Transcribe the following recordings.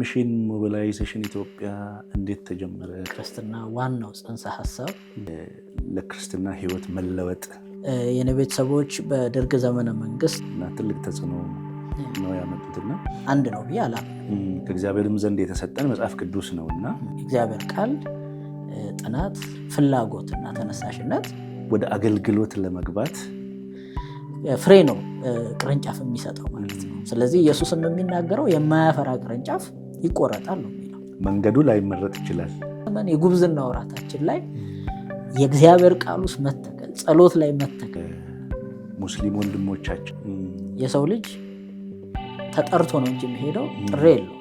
ሚሽን ሞቢላይዜሽን ኢትዮጵያ እንዴት ተጀመረ? ክርስትና ዋናው ጽንሰ ሐሳብ ለክርስትና ህይወት መለወጥ የኔ ቤተሰቦች በደርግ ዘመነ መንግስት እና ትልቅ ተጽዕኖ ነው ያመጡትና አንድ ነው ብዬ አላምንም። ከእግዚአብሔርም ዘንድ የተሰጠን መጽሐፍ ቅዱስ ነውና እግዚአብሔር ቃል ጥናት፣ ፍላጎትና ተነሳሽነት ወደ አገልግሎት ለመግባት ፍሬ ነው ቅርንጫፍ የሚሰጠው ማለት ነው። ስለዚህ ኢየሱስም የሚናገረው የማያፈራ ቅርንጫፍ ይቆረጣል ነው የሚለው። መንገዱ ላይመረጥ ይችላል። የጉብዝና ወራታችን ላይ የእግዚአብሔር ቃል ውስጥ መተከል፣ ጸሎት ላይ መተከል ሙስሊም ወንድሞቻችን የሰው ልጅ ተጠርቶ ነው እንጂ የሚሄደው ጥሪ የለው።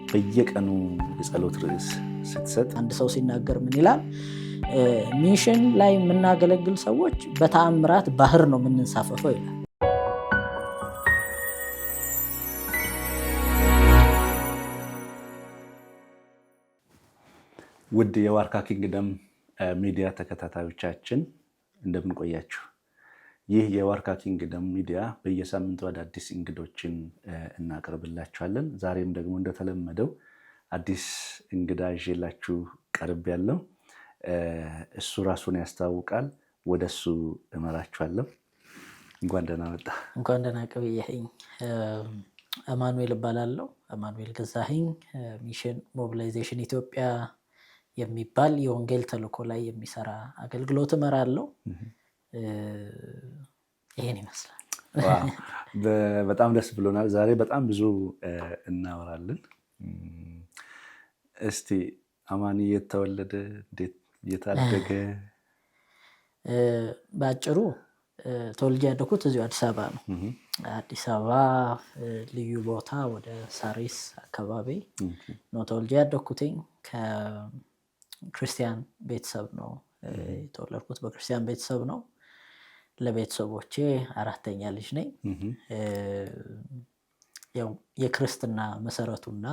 በየቀኑ የጸሎት ርዕስ ስትሰጥ አንድ ሰው ሲናገር ምን ይላል? ሚሽን ላይ የምናገለግል ሰዎች በተአምራት ባህር ነው የምንንሳፈፈው ይላል። ውድ የዋርካ ኪንግደም ሚዲያ ተከታታዮቻችን እንደምን ቆያችሁ? ይህ የዋርካ ኪንግደም ሚዲያ በየሳምንቱ አዳዲስ እንግዶችን እናቀርብላችኋለን። ዛሬም ደግሞ እንደተለመደው አዲስ እንግዳ ይዤላችሁ ቀርብ ያለው እሱ ራሱን ያስታውቃል። ወደሱ እመራችኋለሁ። እንኳን ደህና መጣ። እንኳን ደህና ቆየኸኝ። አማኑኤል እባላለሁ። አማኑኤል ገዛኸኝ። ሚሽን ሞቢላይዜሽን ኢትዮጵያ የሚባል የወንጌል ተልእኮ ላይ የሚሰራ አገልግሎት እመራለሁ። ይሄን ይመስላል። በጣም ደስ ብሎናል። ዛሬ በጣም ብዙ እናወራለን። እስቲ አማኒ የተወለደ እንዴት የታደገ? በአጭሩ ተወልጄ ያደኩት እዚሁ አዲስ አበባ ነው። አዲስ አበባ ልዩ ቦታ ወደ ሳሪስ አካባቢ ነው ተወልጄ ያደኩትኝ። ከክርስቲያን ቤተሰብ ነው የተወለድኩት። በክርስቲያን ቤተሰብ ነው። ለቤተሰቦቼ አራተኛ ልጅ ነኝ። ያው የክርስትና መሰረቱና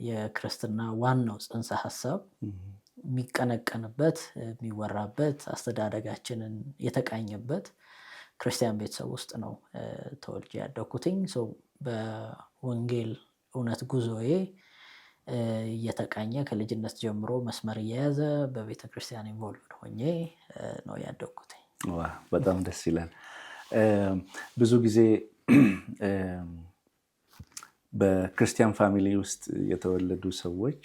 የክርስትና ዋናው ጽንሰ ሐሳብ የሚቀነቀንበት የሚወራበት አስተዳደጋችንን የተቃኘበት ክርስቲያን ቤተሰብ ውስጥ ነው ተወልጄ ያደኩትኝ። በወንጌል እውነት ጉዞዬ እየተቃኘ ከልጅነት ጀምሮ መስመር እየያዘ በቤተክርስቲያን ኢንቮልቭድ ሆኜ ነው ያደኩትኝ። በጣም ደስ ይላል። ብዙ ጊዜ በክርስቲያን ፋሚሊ ውስጥ የተወለዱ ሰዎች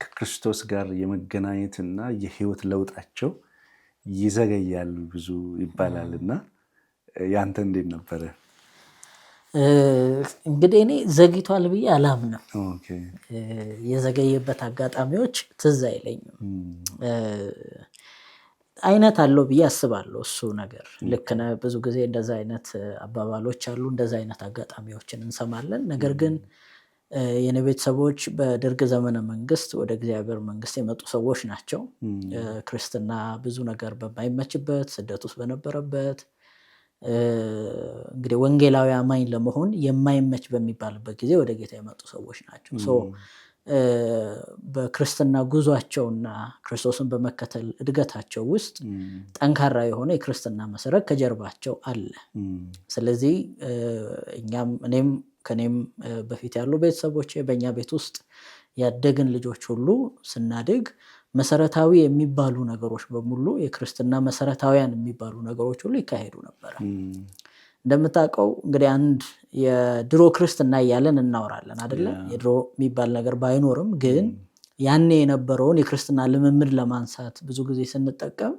ከክርስቶስ ጋር የመገናኘትና የህይወት ለውጣቸው ይዘገያል ብዙ ይባላል እና ያንተ እንዴት ነበረ? እንግዲህ እኔ ዘግይቷል ብዬ አላምንም። የዘገየበት አጋጣሚዎች ትዝ አይለኝም። አይነት አለው ብዬ አስባለሁ። እሱ ነገር ልክ ነህ። ብዙ ጊዜ እንደዛ አይነት አባባሎች አሉ፣ እንደዛ አይነት አጋጣሚዎችን እንሰማለን። ነገር ግን የኔ ቤተሰቦች በደርግ ዘመነ መንግስት ወደ እግዚአብሔር መንግስት የመጡ ሰዎች ናቸው። ክርስትና ብዙ ነገር በማይመችበት ስደት ውስጥ በነበረበት እንግዲህ ወንጌላዊ አማኝ ለመሆን የማይመች በሚባልበት ጊዜ ወደ ጌታ የመጡ ሰዎች ናቸው። በክርስትና ጉዟቸውና ክርስቶስን በመከተል እድገታቸው ውስጥ ጠንካራ የሆነ የክርስትና መሰረት ከጀርባቸው አለ። ስለዚህ እኔም ከኔም በፊት ያሉ ቤተሰቦቼ በእኛ ቤት ውስጥ ያደግን ልጆች ሁሉ ስናድግ መሰረታዊ የሚባሉ ነገሮች በሙሉ የክርስትና መሰረታዊያን የሚባሉ ነገሮች ሁሉ ይካሄዱ ነበር። እንደምታውቀው እንግዲህ አንድ የድሮ ክርስትና እያለን እናወራለን አይደለ? የድሮ የሚባል ነገር ባይኖርም ግን ያኔ የነበረውን የክርስትና ልምምድ ለማንሳት ብዙ ጊዜ ስንጠቀም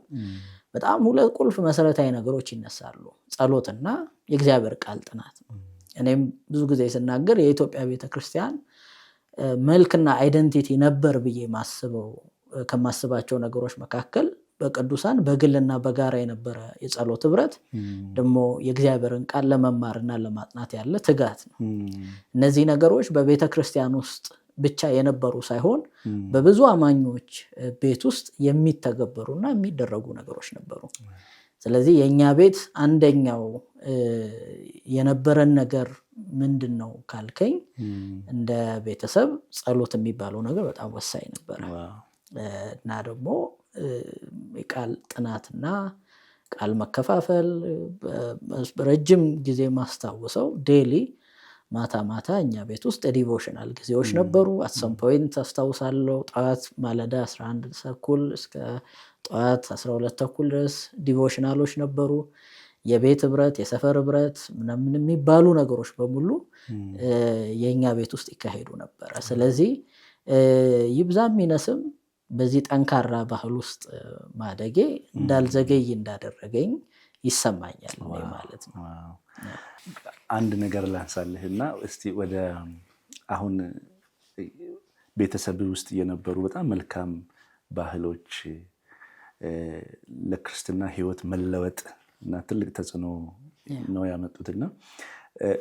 በጣም ሁለት ቁልፍ መሰረታዊ ነገሮች ይነሳሉ። ጸሎትና የእግዚአብሔር ቃል ጥናት ነው። እኔም ብዙ ጊዜ ስናገር የኢትዮጵያ ቤተክርስቲያን መልክና አይደንቲቲ ነበር ብዬ ከማስባቸው ነገሮች መካከል በቅዱሳን በግልና በጋራ የነበረ የጸሎት ህብረት፣ ደግሞ የእግዚአብሔርን ቃል ለመማርና ለማጥናት ያለ ትጋት ነው። እነዚህ ነገሮች በቤተክርስቲያን ውስጥ ብቻ የነበሩ ሳይሆን በብዙ አማኞች ቤት ውስጥ የሚተገበሩና የሚደረጉ ነገሮች ነበሩ። ስለዚህ የኛ ቤት አንደኛው የነበረን ነገር ምንድነው ካልከኝ እንደ ቤተሰብ ጸሎት የሚባለው ነገር በጣም ወሳኝ ነበር። እና ደግሞ የቃል ጥናትና ቃል መከፋፈል ረጅም ጊዜ ማስታወሰው ዴሊ ማታ ማታ እኛ ቤት ውስጥ የዲቮሽናል ጊዜዎች ነበሩ። አትሰም ፖይንት አስታውሳለሁ ጠዋት ማለዳ 11 ተኩል እስከ ጠዋት 12 ተኩል ድረስ ዲቮሽናሎች ነበሩ። የቤት ህብረት፣ የሰፈር ህብረት ምናምን የሚባሉ ነገሮች በሙሉ የኛ ቤት ውስጥ ይካሄዱ ነበረ። ስለዚህ ይብዛም ይነስም በዚህ ጠንካራ ባህል ውስጥ ማደጌ እንዳልዘገይ እንዳደረገኝ ይሰማኛል ማለት ነው። አንድ ነገር ላንሳልህና እስቲ ወደ አሁን ቤተሰብ ውስጥ የነበሩ በጣም መልካም ባህሎች ለክርስትና ህይወት መለወጥ እና ትልቅ ተጽዕኖ ነው ያመጡትና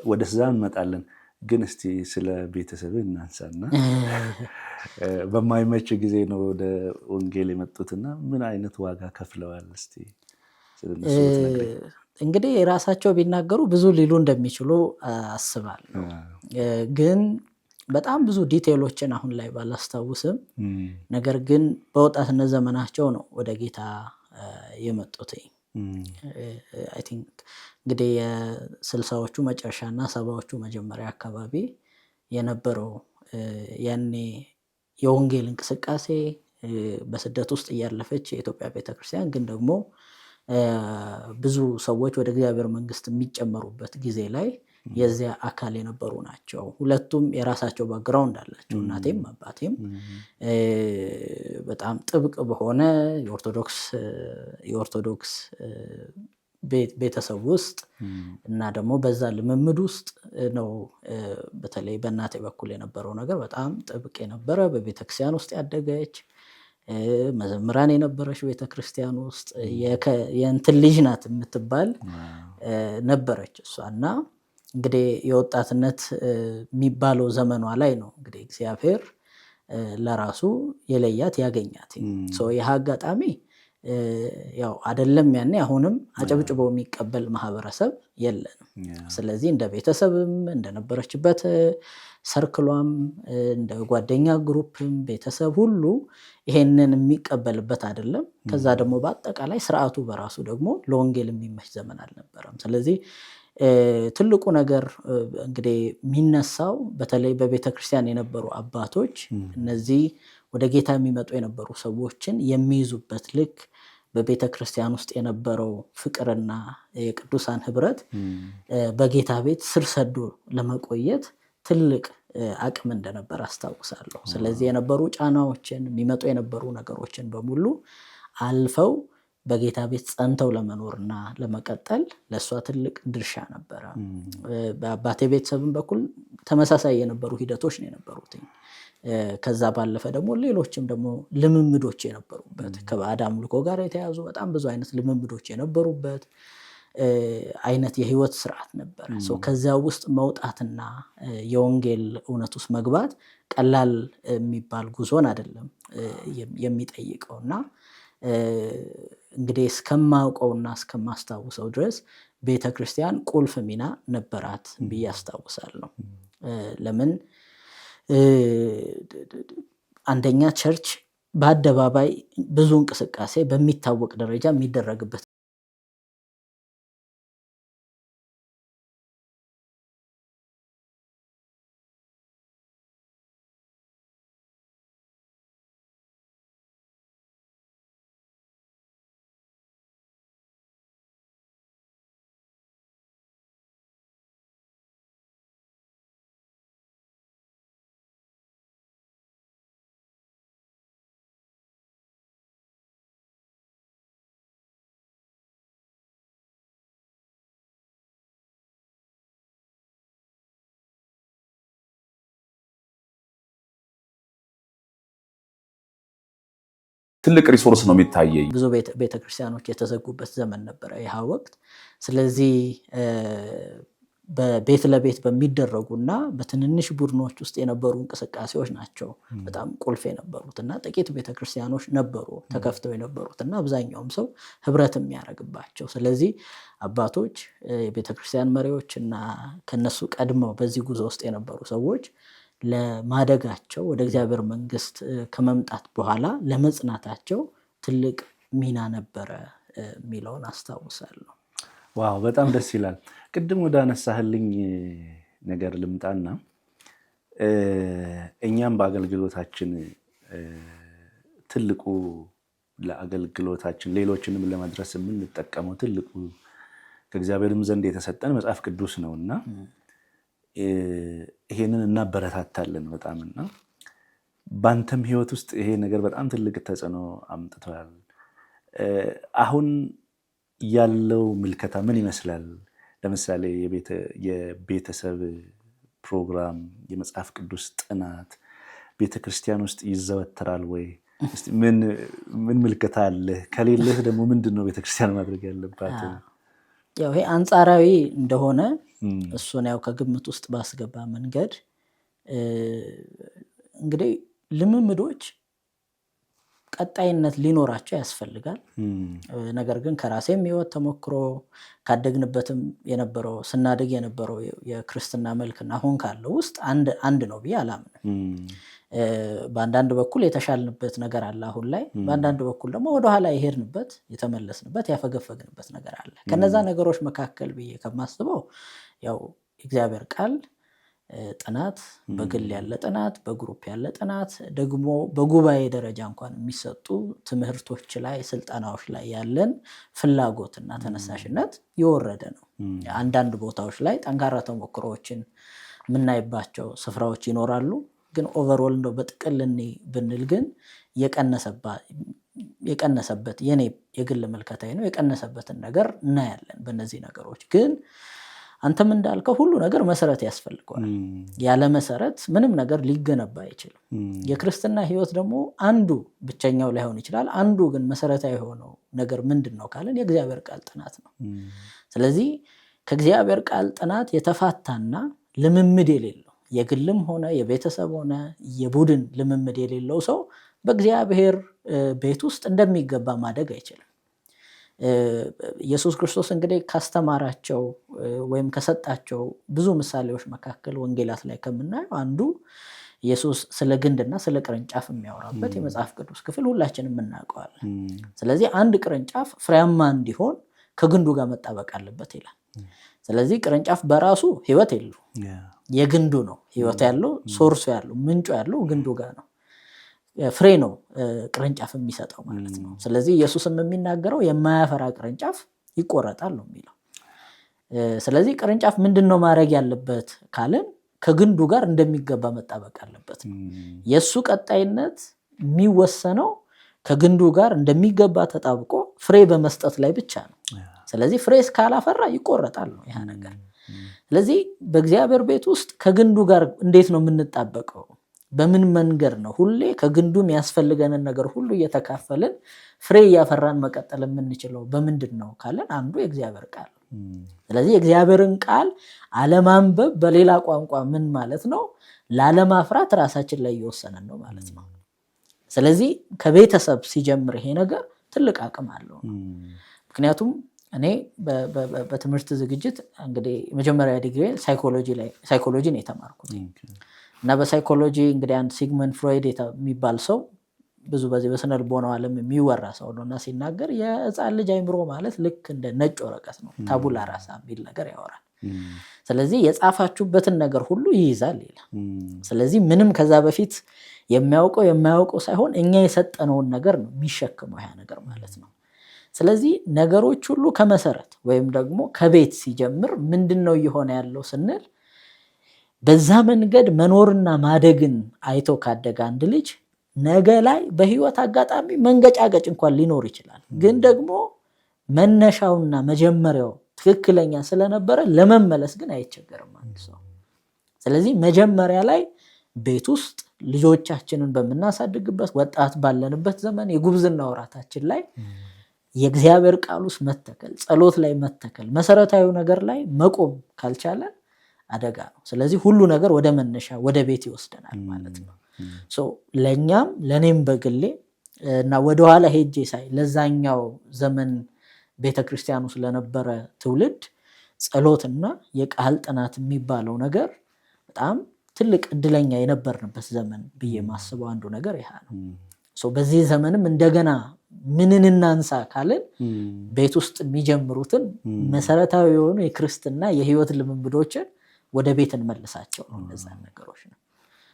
ወደዛ እንመጣለን። ግን እስቲ ስለ ቤተሰብ እናንሳና በማይመች ጊዜ ነው ወደ ወንጌል የመጡትና ምን አይነት ዋጋ ከፍለዋል? እስቲ ስለነሱ ትነግረኝ። እንግዲህ የራሳቸው ቢናገሩ ብዙ ሊሉ እንደሚችሉ አስባለሁ። ግን በጣም ብዙ ዲቴሎችን አሁን ላይ ባላስታውስም ነገር ግን በወጣትነት ዘመናቸው ነው ወደ ጌታ የመጡት። አይ ቲንክ እንግዲህ የ60ዎቹ መጨረሻና 70ዎቹ መጀመሪያ አካባቢ የነበረው ያኔ የወንጌል እንቅስቃሴ በስደት ውስጥ እያለፈች የኢትዮጵያ ቤተክርስቲያን ግን ደግሞ ብዙ ሰዎች ወደ እግዚአብሔር መንግስት የሚጨመሩበት ጊዜ ላይ የዚያ አካል የነበሩ ናቸው። ሁለቱም የራሳቸው ባክግራውንድ አላቸው። እናቴም አባቴም በጣም ጥብቅ በሆነ የኦርቶዶክስ ቤተሰብ ውስጥ እና ደግሞ በዛ ልምምድ ውስጥ ነው። በተለይ በእናቴ በኩል የነበረው ነገር በጣም ጥብቅ የነበረ በቤተክርስቲያን ውስጥ ያደገች መዘምራን የነበረች ቤተክርስቲያን ውስጥ የእንትን ልጅ ናት የምትባል ነበረች እሷና እንግዲህ የወጣትነት የሚባለው ዘመኗ ላይ ነው እንግዲህ እግዚአብሔር ለራሱ የለያት ያገኛት። ይህ አጋጣሚ ያው አይደለም ያኔ አሁንም አጨብጭበው የሚቀበል ማህበረሰብ የለንም። ስለዚህ እንደ ቤተሰብም እንደነበረችበት ሰርክሏም እንደ ጓደኛ ግሩፕም ቤተሰብ ሁሉ ይሄንን የሚቀበልበት አይደለም። ከዛ ደግሞ በአጠቃላይ ስርዓቱ በራሱ ደግሞ ለወንጌል የሚመች ዘመን አልነበረም። ስለዚህ ትልቁ ነገር እንግዲህ የሚነሳው በተለይ በቤተክርስቲያን የነበሩ አባቶች እነዚህ ወደ ጌታ የሚመጡ የነበሩ ሰዎችን የሚይዙበት ልክ በቤተክርስቲያን ውስጥ የነበረው ፍቅርና የቅዱሳን ህብረት በጌታ ቤት ስር ሰዶ ለመቆየት ትልቅ አቅም እንደነበር አስታውሳለሁ። ስለዚህ የነበሩ ጫናዎችን የሚመጡ የነበሩ ነገሮችን በሙሉ አልፈው በጌታ ቤት ጸንተው ለመኖርና ለመቀጠል ለሷ ትልቅ ድርሻ ነበረ። በአባቴ ቤተሰብም በኩል ተመሳሳይ የነበሩ ሂደቶች ነው የነበሩት። ከዛ ባለፈ ደግሞ ሌሎችም ደግሞ ልምምዶች የነበሩበት ከባዕድ አምልኮ ጋር የተያዙ በጣም ብዙ አይነት ልምምዶች የነበሩበት አይነት የህይወት ስርዓት ነበር። ከዚያ ውስጥ መውጣትና የወንጌል እውነት ውስጥ መግባት ቀላል የሚባል ጉዞን አይደለም የሚጠይቀውና እንግዲህ እስከማውቀውና እስከማስታውሰው ድረስ ቤተክርስቲያን ቁልፍ ሚና ነበራት ብዬ አስታውሳለሁ። ለምን አንደኛ ቸርች በአደባባይ ብዙ እንቅስቃሴ በሚታወቅ ደረጃ የሚደረግበት ትልቅ ሪሶርስ ነው የሚታየኝ። ብዙ ቤተክርስቲያኖች የተዘጉበት ዘመን ነበረ ይህ ወቅት። ስለዚህ በቤት ለቤት በሚደረጉና በትንንሽ ቡድኖች ውስጥ የነበሩ እንቅስቃሴዎች ናቸው በጣም ቁልፍ የነበሩት እና ጥቂት ቤተክርስቲያኖች ነበሩ ተከፍተው የነበሩት እና አብዛኛውም ሰው ህብረት የሚያደርግባቸው። ስለዚህ አባቶች የቤተክርስቲያን መሪዎች እና ከነሱ ቀድመው በዚህ ጉዞ ውስጥ የነበሩ ሰዎች ለማደጋቸው ወደ እግዚአብሔር መንግስት ከመምጣት በኋላ ለመጽናታቸው ትልቅ ሚና ነበረ የሚለውን አስታውሳለሁ። ዋው በጣም ደስ ይላል። ቅድም ወደ አነሳህልኝ ነገር ልምጣና እኛም በአገልግሎታችን ትልቁ ለአገልግሎታችን ሌሎችንም ለማድረስ የምንጠቀመው ትልቁ ከእግዚአብሔርም ዘንድ የተሰጠን መጽሐፍ ቅዱስ ነውና ይሄንን እናበረታታለን በጣምና ባንተም ህይወት ውስጥ ይሄ ነገር በጣም ትልቅ ተጽዕኖ አምጥቷል። አሁን ያለው ምልከታ ምን ይመስላል? ለምሳሌ የቤተሰብ ፕሮግራም፣ የመጽሐፍ ቅዱስ ጥናት ቤተክርስቲያን ውስጥ ይዘወተራል ወይ? ምን ምልከታ አለ? ከሌለህ ደግሞ ምንድነው ቤተክርስቲያን ማድረግ ያለባት? ያው ይሄ አንጻራዊ እንደሆነ እሱን ያው ከግምት ውስጥ ባስገባ መንገድ እንግዲህ ልምምዶች ቀጣይነት ሊኖራቸው ያስፈልጋል። ነገር ግን ከራሴም ህይወት ተሞክሮ ካደግንበትም የነበረው ስናድግ የነበረው የክርስትና መልክና አሁን ካለው ውስጥ አንድ ነው ብዬ አላምንም። በአንዳንድ በኩል የተሻልንበት ነገር አለ አሁን ላይ፣ በአንዳንድ በኩል ደግሞ ወደኋላ የሄድንበት የተመለስንበት ያፈገፈግንበት ነገር አለ። ከነዛ ነገሮች መካከል ብዬ ከማስበው ያው እግዚአብሔር ቃል ጥናት፣ በግል ያለ ጥናት፣ በግሩፕ ያለ ጥናት፣ ደግሞ በጉባኤ ደረጃ እንኳን የሚሰጡ ትምህርቶች ላይ ስልጠናዎች ላይ ያለን ፍላጎትና ተነሳሽነት የወረደ ነው። አንዳንድ ቦታዎች ላይ ጠንካራ ተሞክሮዎችን የምናይባቸው ስፍራዎች ይኖራሉ። ግን ኦቨርኦል እንደው በጥቅል ብንል ግን የቀነሰበት የኔ የግል መልከታዬ ነው፣ የቀነሰበትን ነገር እናያለን። በእነዚህ ነገሮች ግን አንተም እንዳልከው ሁሉ ነገር መሰረት ያስፈልገዋል። ያለ መሰረት ምንም ነገር ሊገነባ አይችልም። የክርስትና ህይወት ደግሞ አንዱ ብቸኛው ላይሆን ይችላል። አንዱ ግን መሰረታዊ የሆነው ነገር ምንድነው ካለን የእግዚአብሔር ቃል ጥናት ነው። ስለዚህ ከእግዚአብሔር ቃል ጥናት የተፋታና ልምምድ የሌለው የግልም ሆነ የቤተሰብ ሆነ የቡድን ልምምድ የሌለው ሰው በእግዚአብሔር ቤት ውስጥ እንደሚገባ ማደግ አይችልም። ኢየሱስ ክርስቶስ እንግዲህ ካስተማራቸው ወይም ከሰጣቸው ብዙ ምሳሌዎች መካከል ወንጌላት ላይ ከምናየው አንዱ ኢየሱስ ስለ ግንድና ስለ ቅርንጫፍ የሚያወራበት የመጽሐፍ ቅዱስ ክፍል ሁላችንም እናውቀዋለን። ስለዚህ አንድ ቅርንጫፍ ፍሬያማ እንዲሆን ከግንዱ ጋር መጣበቅ አለበት ይላል። ስለዚህ ቅርንጫፍ በራሱ ህይወት የለው፣ የግንዱ ነው ህይወት ያለው። ሶርሱ ያለው ምንጩ ያለው ግንዱ ጋር ነው። ፍሬ ነው ቅርንጫፍ የሚሰጠው ማለት ነው። ስለዚህ ኢየሱስም የሚናገረው የማያፈራ ቅርንጫፍ ይቆረጣል ነው የሚለው። ስለዚህ ቅርንጫፍ ምንድነው ማድረግ ያለበት ካልን ከግንዱ ጋር እንደሚገባ መጣበቅ አለበት። የሱ ቀጣይነት የሚወሰነው ከግንዱ ጋር እንደሚገባ ተጣብቆ ፍሬ በመስጠት ላይ ብቻ ነው። ስለዚህ ፍሬ እስካላፈራ ይቆረጣል ነው ያ ነገር። ስለዚህ በእግዚአብሔር ቤት ውስጥ ከግንዱ ጋር እንዴት ነው የምንጣበቀው? በምን መንገድ ነው ሁሌ ከግንዱ የሚያስፈልገንን ነገር ሁሉ እየተካፈልን ፍሬ እያፈራን መቀጠል የምንችለው በምንድን ነው ካለን አንዱ የእግዚአብሔር ቃል። ስለዚህ የእግዚአብሔርን ቃል አለማንበብ በሌላ ቋንቋ ምን ማለት ነው? ላለማፍራት ራሳችን ላይ እየወሰነን ነው ማለት ነው። ስለዚህ ከቤተሰብ ሲጀምር ይሄ ነገር ትልቅ አቅም አለው። ምክንያቱም እኔ በትምህርት ዝግጅት እንግዲህ መጀመሪያ ዲግሪ ሳይኮሎጂ ነው የተማርኩት እና በሳይኮሎጂ እንግዲህ አንድ ሲግመንድ ፍሮይድ የሚባል ሰው ብዙ በዚህ በስነ ልቦናው ዓለም የሚወራ ሰው ነውና ሲናገር የህፃን ልጅ አይምሮ ማለት ልክ እንደ ነጭ ወረቀት ነው፣ ታቡላ ራሳ የሚል ነገር ያወራል። ስለዚህ የጻፋችሁበትን ነገር ሁሉ ይይዛል ይላል። ስለዚህ ምንም ከዛ በፊት የማያውቀው ሳይሆን እኛ የሰጠነውን ነገር ነው የሚሸክመው ያ ነገር ማለት ነው። ስለዚህ ነገሮች ሁሉ ከመሰረት ወይም ደግሞ ከቤት ሲጀምር ምንድነው እየሆነ ያለው ስንል በዛ መንገድ መኖርና ማደግን አይቶ ካደገ አንድ ልጅ ነገ ላይ በህይወት አጋጣሚ መንገጫገጭ እንኳን ሊኖር ይችላል። ግን ደግሞ መነሻውና መጀመሪያው ትክክለኛ ስለነበረ ለመመለስ ግን አይቸገርም አንድ ሰው። ስለዚህ መጀመሪያ ላይ ቤት ውስጥ ልጆቻችንን በምናሳድግበት ወጣት ባለንበት ዘመን የጉብዝና ወራታችን ላይ የእግዚአብሔር ቃል ውስጥ መተከል፣ ጸሎት ላይ መተከል፣ መሰረታዊ ነገር ላይ መቆም ካልቻለ አደጋ ነው። ስለዚህ ሁሉ ነገር ወደ መነሻ ወደ ቤት ይወስደናል ማለት ነው። ለእኛም ለእኔም በግሌ እና ወደኋላ ሄጄ ሳይ ለዛኛው ዘመን ቤተክርስቲያኑ ስለነበረ ትውልድ ጸሎትና የቃል ጥናት የሚባለው ነገር በጣም ትልቅ እድለኛ የነበርንበት ዘመን ብዬ ማስበው አንዱ ነገር ይሄ ነው። በዚህ ዘመንም እንደገና ምንን እናንሳ ካልን ቤት ውስጥ የሚጀምሩትን መሰረታዊ የሆኑ የክርስትና የህይወት ልምምዶችን ወደ ቤት እንመልሳቸው ነው እነዛን ነገሮች ነው።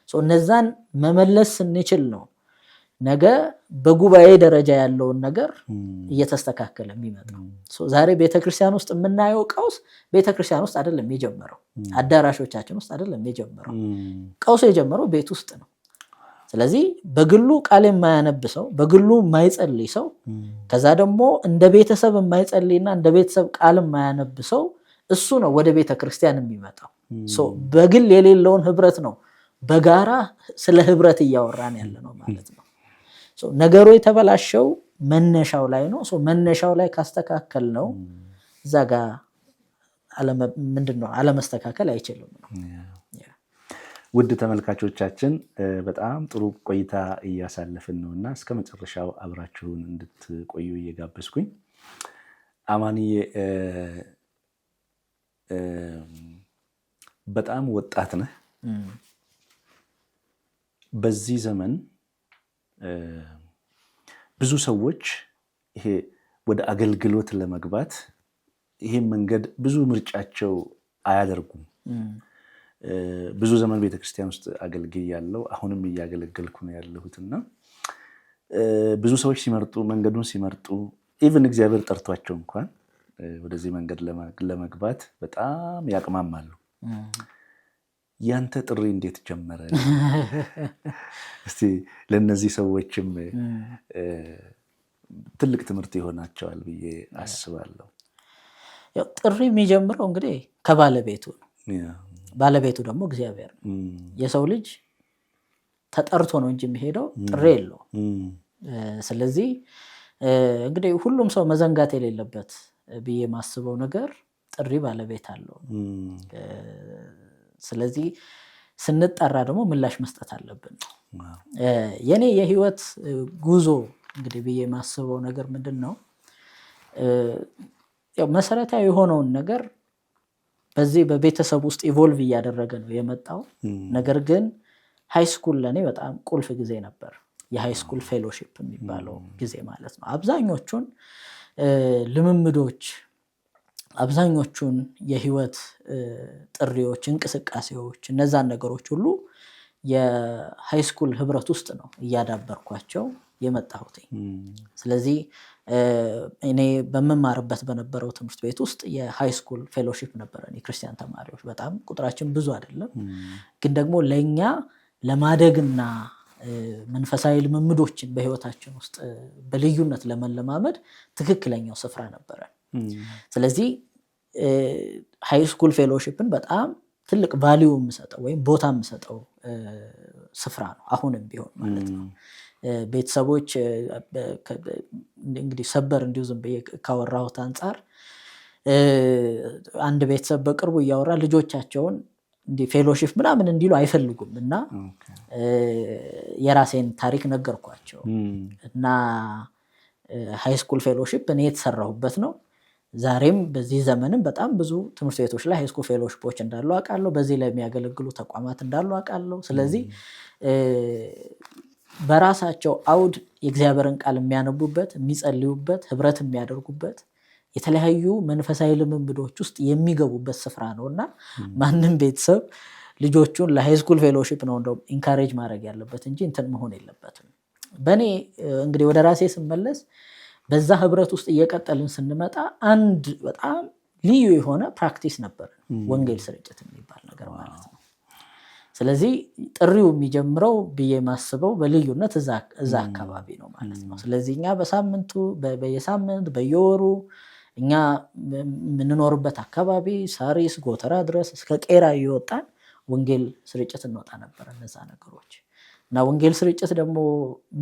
እነዛን መመለስ ስንችል ነው ነገ በጉባኤ ደረጃ ያለውን ነገር እየተስተካከለ የሚመጣው። ዛሬ ቤተክርስቲያን ውስጥ የምናየው ቀውስ ቤተክርስቲያን ውስጥ አይደለም የጀመረው፣ አዳራሾቻችን ውስጥ አይደለም የጀመረው። ቀውሱ የጀመረው ቤት ውስጥ ነው። ስለዚህ በግሉ ቃል የማያነብ ሰው፣ በግሉ የማይጸልይ ሰው፣ ከዛ ደግሞ እንደ ቤተሰብ የማይጸልይና እንደ ቤተሰብ ቃል የማያነብ ሰው እሱ ነው ወደ ቤተክርስቲያን የሚመጣው። በግል የሌለውን ህብረት ነው በጋራ ስለ ህብረት እያወራን ያለ ነው ማለት ነው። ነገሩ የተበላሸው መነሻው ላይ ነው። መነሻው ላይ ካስተካከል ነው እዛ ጋር ምንድነው አለመስተካከል አይችልም ነው። ውድ ተመልካቾቻችን በጣም ጥሩ ቆይታ እያሳለፍን ነው እና እስከ መጨረሻው አብራችሁን እንድትቆዩ እየጋበዝኩኝ፣ አማንዬ በጣም ወጣት ነህ። በዚህ ዘመን ብዙ ሰዎች ይሄ ወደ አገልግሎት ለመግባት ይሄን መንገድ ብዙ ምርጫቸው አያደርጉም። ብዙ ዘመን ቤተክርስቲያን ውስጥ አገልግያለሁ፣ አሁንም እያገለገልኩ ነው ያለሁትና ብዙ ሰዎች ሲመርጡ መንገዱን ሲመርጡ ኢቭን እግዚአብሔር ጠርቷቸው እንኳን ወደዚህ መንገድ ለመግባት በጣም ያቅማማሉ። ያንተ ጥሪ እንዴት ጀመረ? እስቲ ለነዚህ ሰዎችም ትልቅ ትምህርት ይሆናቸዋል ብዬ አስባለሁ። ያው ጥሪ የሚጀምረው እንግዲህ ከባለቤቱ ነው። ባለቤቱ ደግሞ እግዚአብሔር ነው። የሰው ልጅ ተጠርቶ ነው እንጂ የሚሄደው ጥሪ የለውም። ስለዚህ እንግዲህ ሁሉም ሰው መዘንጋት የሌለበት ብዬ የማስበው ነገር ጥሪ ባለቤት አለው። ስለዚህ ስንጠራ ደግሞ ምላሽ መስጠት አለብን። የኔ የህይወት ጉዞ እንግዲህ ብዬ የማስበው ነገር ምንድን ነው? ያው መሰረታዊ የሆነውን ነገር በዚህ በቤተሰብ ውስጥ ኢቮልቭ እያደረገ ነው የመጣው። ነገር ግን ሃይስኩል ለኔ በጣም ቁልፍ ጊዜ ነበር። የሃይስኩል ፌሎሺፕ የሚባለው ጊዜ ማለት ነው። አብዛኞቹን ልምምዶች፣ አብዛኞቹን የህይወት ጥሪዎች፣ እንቅስቃሴዎች፣ እነዛን ነገሮች ሁሉ የሃይስኩል ህብረት ውስጥ ነው እያዳበርኳቸው የመጣሁት። ስለዚህ እኔ በመማርበት በነበረው ትምህርት ቤት ውስጥ የሃይስኩል ፌሎሺፕ ነበረን፣ የክርስቲያን ተማሪዎች። በጣም ቁጥራችን ብዙ አይደለም፣ ግን ደግሞ ለኛ ለማደግና መንፈሳዊ ልምምዶችን በህይወታችን ውስጥ በልዩነት ለመለማመድ ትክክለኛው ስፍራ ነበረን። ስለዚህ ሃይስኩል ፌሎሺፕን በጣም ትልቅ ቫልዩ የምሰጠው ወይም ቦታ የምሰጠው ስፍራ ነው አሁንም ቢሆን ማለት ነው። ቤተሰቦች እንግዲህ ሰበር እንዲሁ ዝም ብዬ ካወራሁት አንጻር አንድ ቤተሰብ በቅርቡ እያወራ ልጆቻቸውን እንዲህ ፌሎሺፕ ምናምን እንዲሉ አይፈልጉም እና የራሴን ታሪክ ነገርኳቸው እና ሃይስኩል ፌሎሺፕ እኔ የተሰራሁበት ነው። ዛሬም በዚህ ዘመንም በጣም ብዙ ትምህርት ቤቶች ላይ ሃይስኩል ፌሎሺፖች እንዳሉ አውቃለሁ። በዚህ ላይ የሚያገለግሉ ተቋማት እንዳሉ አውቃለሁ። ስለዚህ በራሳቸው አውድ የእግዚአብሔርን ቃል የሚያነቡበት፣ የሚጸልዩበት፣ ህብረት የሚያደርጉበት፣ የተለያዩ መንፈሳዊ ልምምዶች ውስጥ የሚገቡበት ስፍራ ነው እና ማንም ቤተሰብ ልጆቹን ለሃይስኩል ፌሎሺፕ ነው እንደውም ኢንካሬጅ ማድረግ ያለበት እንጂ እንትን መሆን የለበትም። በእኔ እንግዲህ ወደ ራሴ ስመለስ በዛ ህብረት ውስጥ እየቀጠልን ስንመጣ አንድ በጣም ልዩ የሆነ ፕራክቲስ ነበር፣ ወንጌል ስርጭት የሚባል ነገር ማለት ነው። ስለዚህ ጥሪው የሚጀምረው ብዬ ማስበው በልዩነት እዛ አካባቢ ነው ማለት ነው። ስለዚህ እኛ በየሳምንት በየወሩ እኛ የምንኖርበት አካባቢ ሳሪስ ጎተራ ድረስ እስከ ቄራ እየወጣን ወንጌል ስርጭት እንወጣ ነበር። እነዛ ነገሮች እና ወንጌል ስርጭት ደግሞ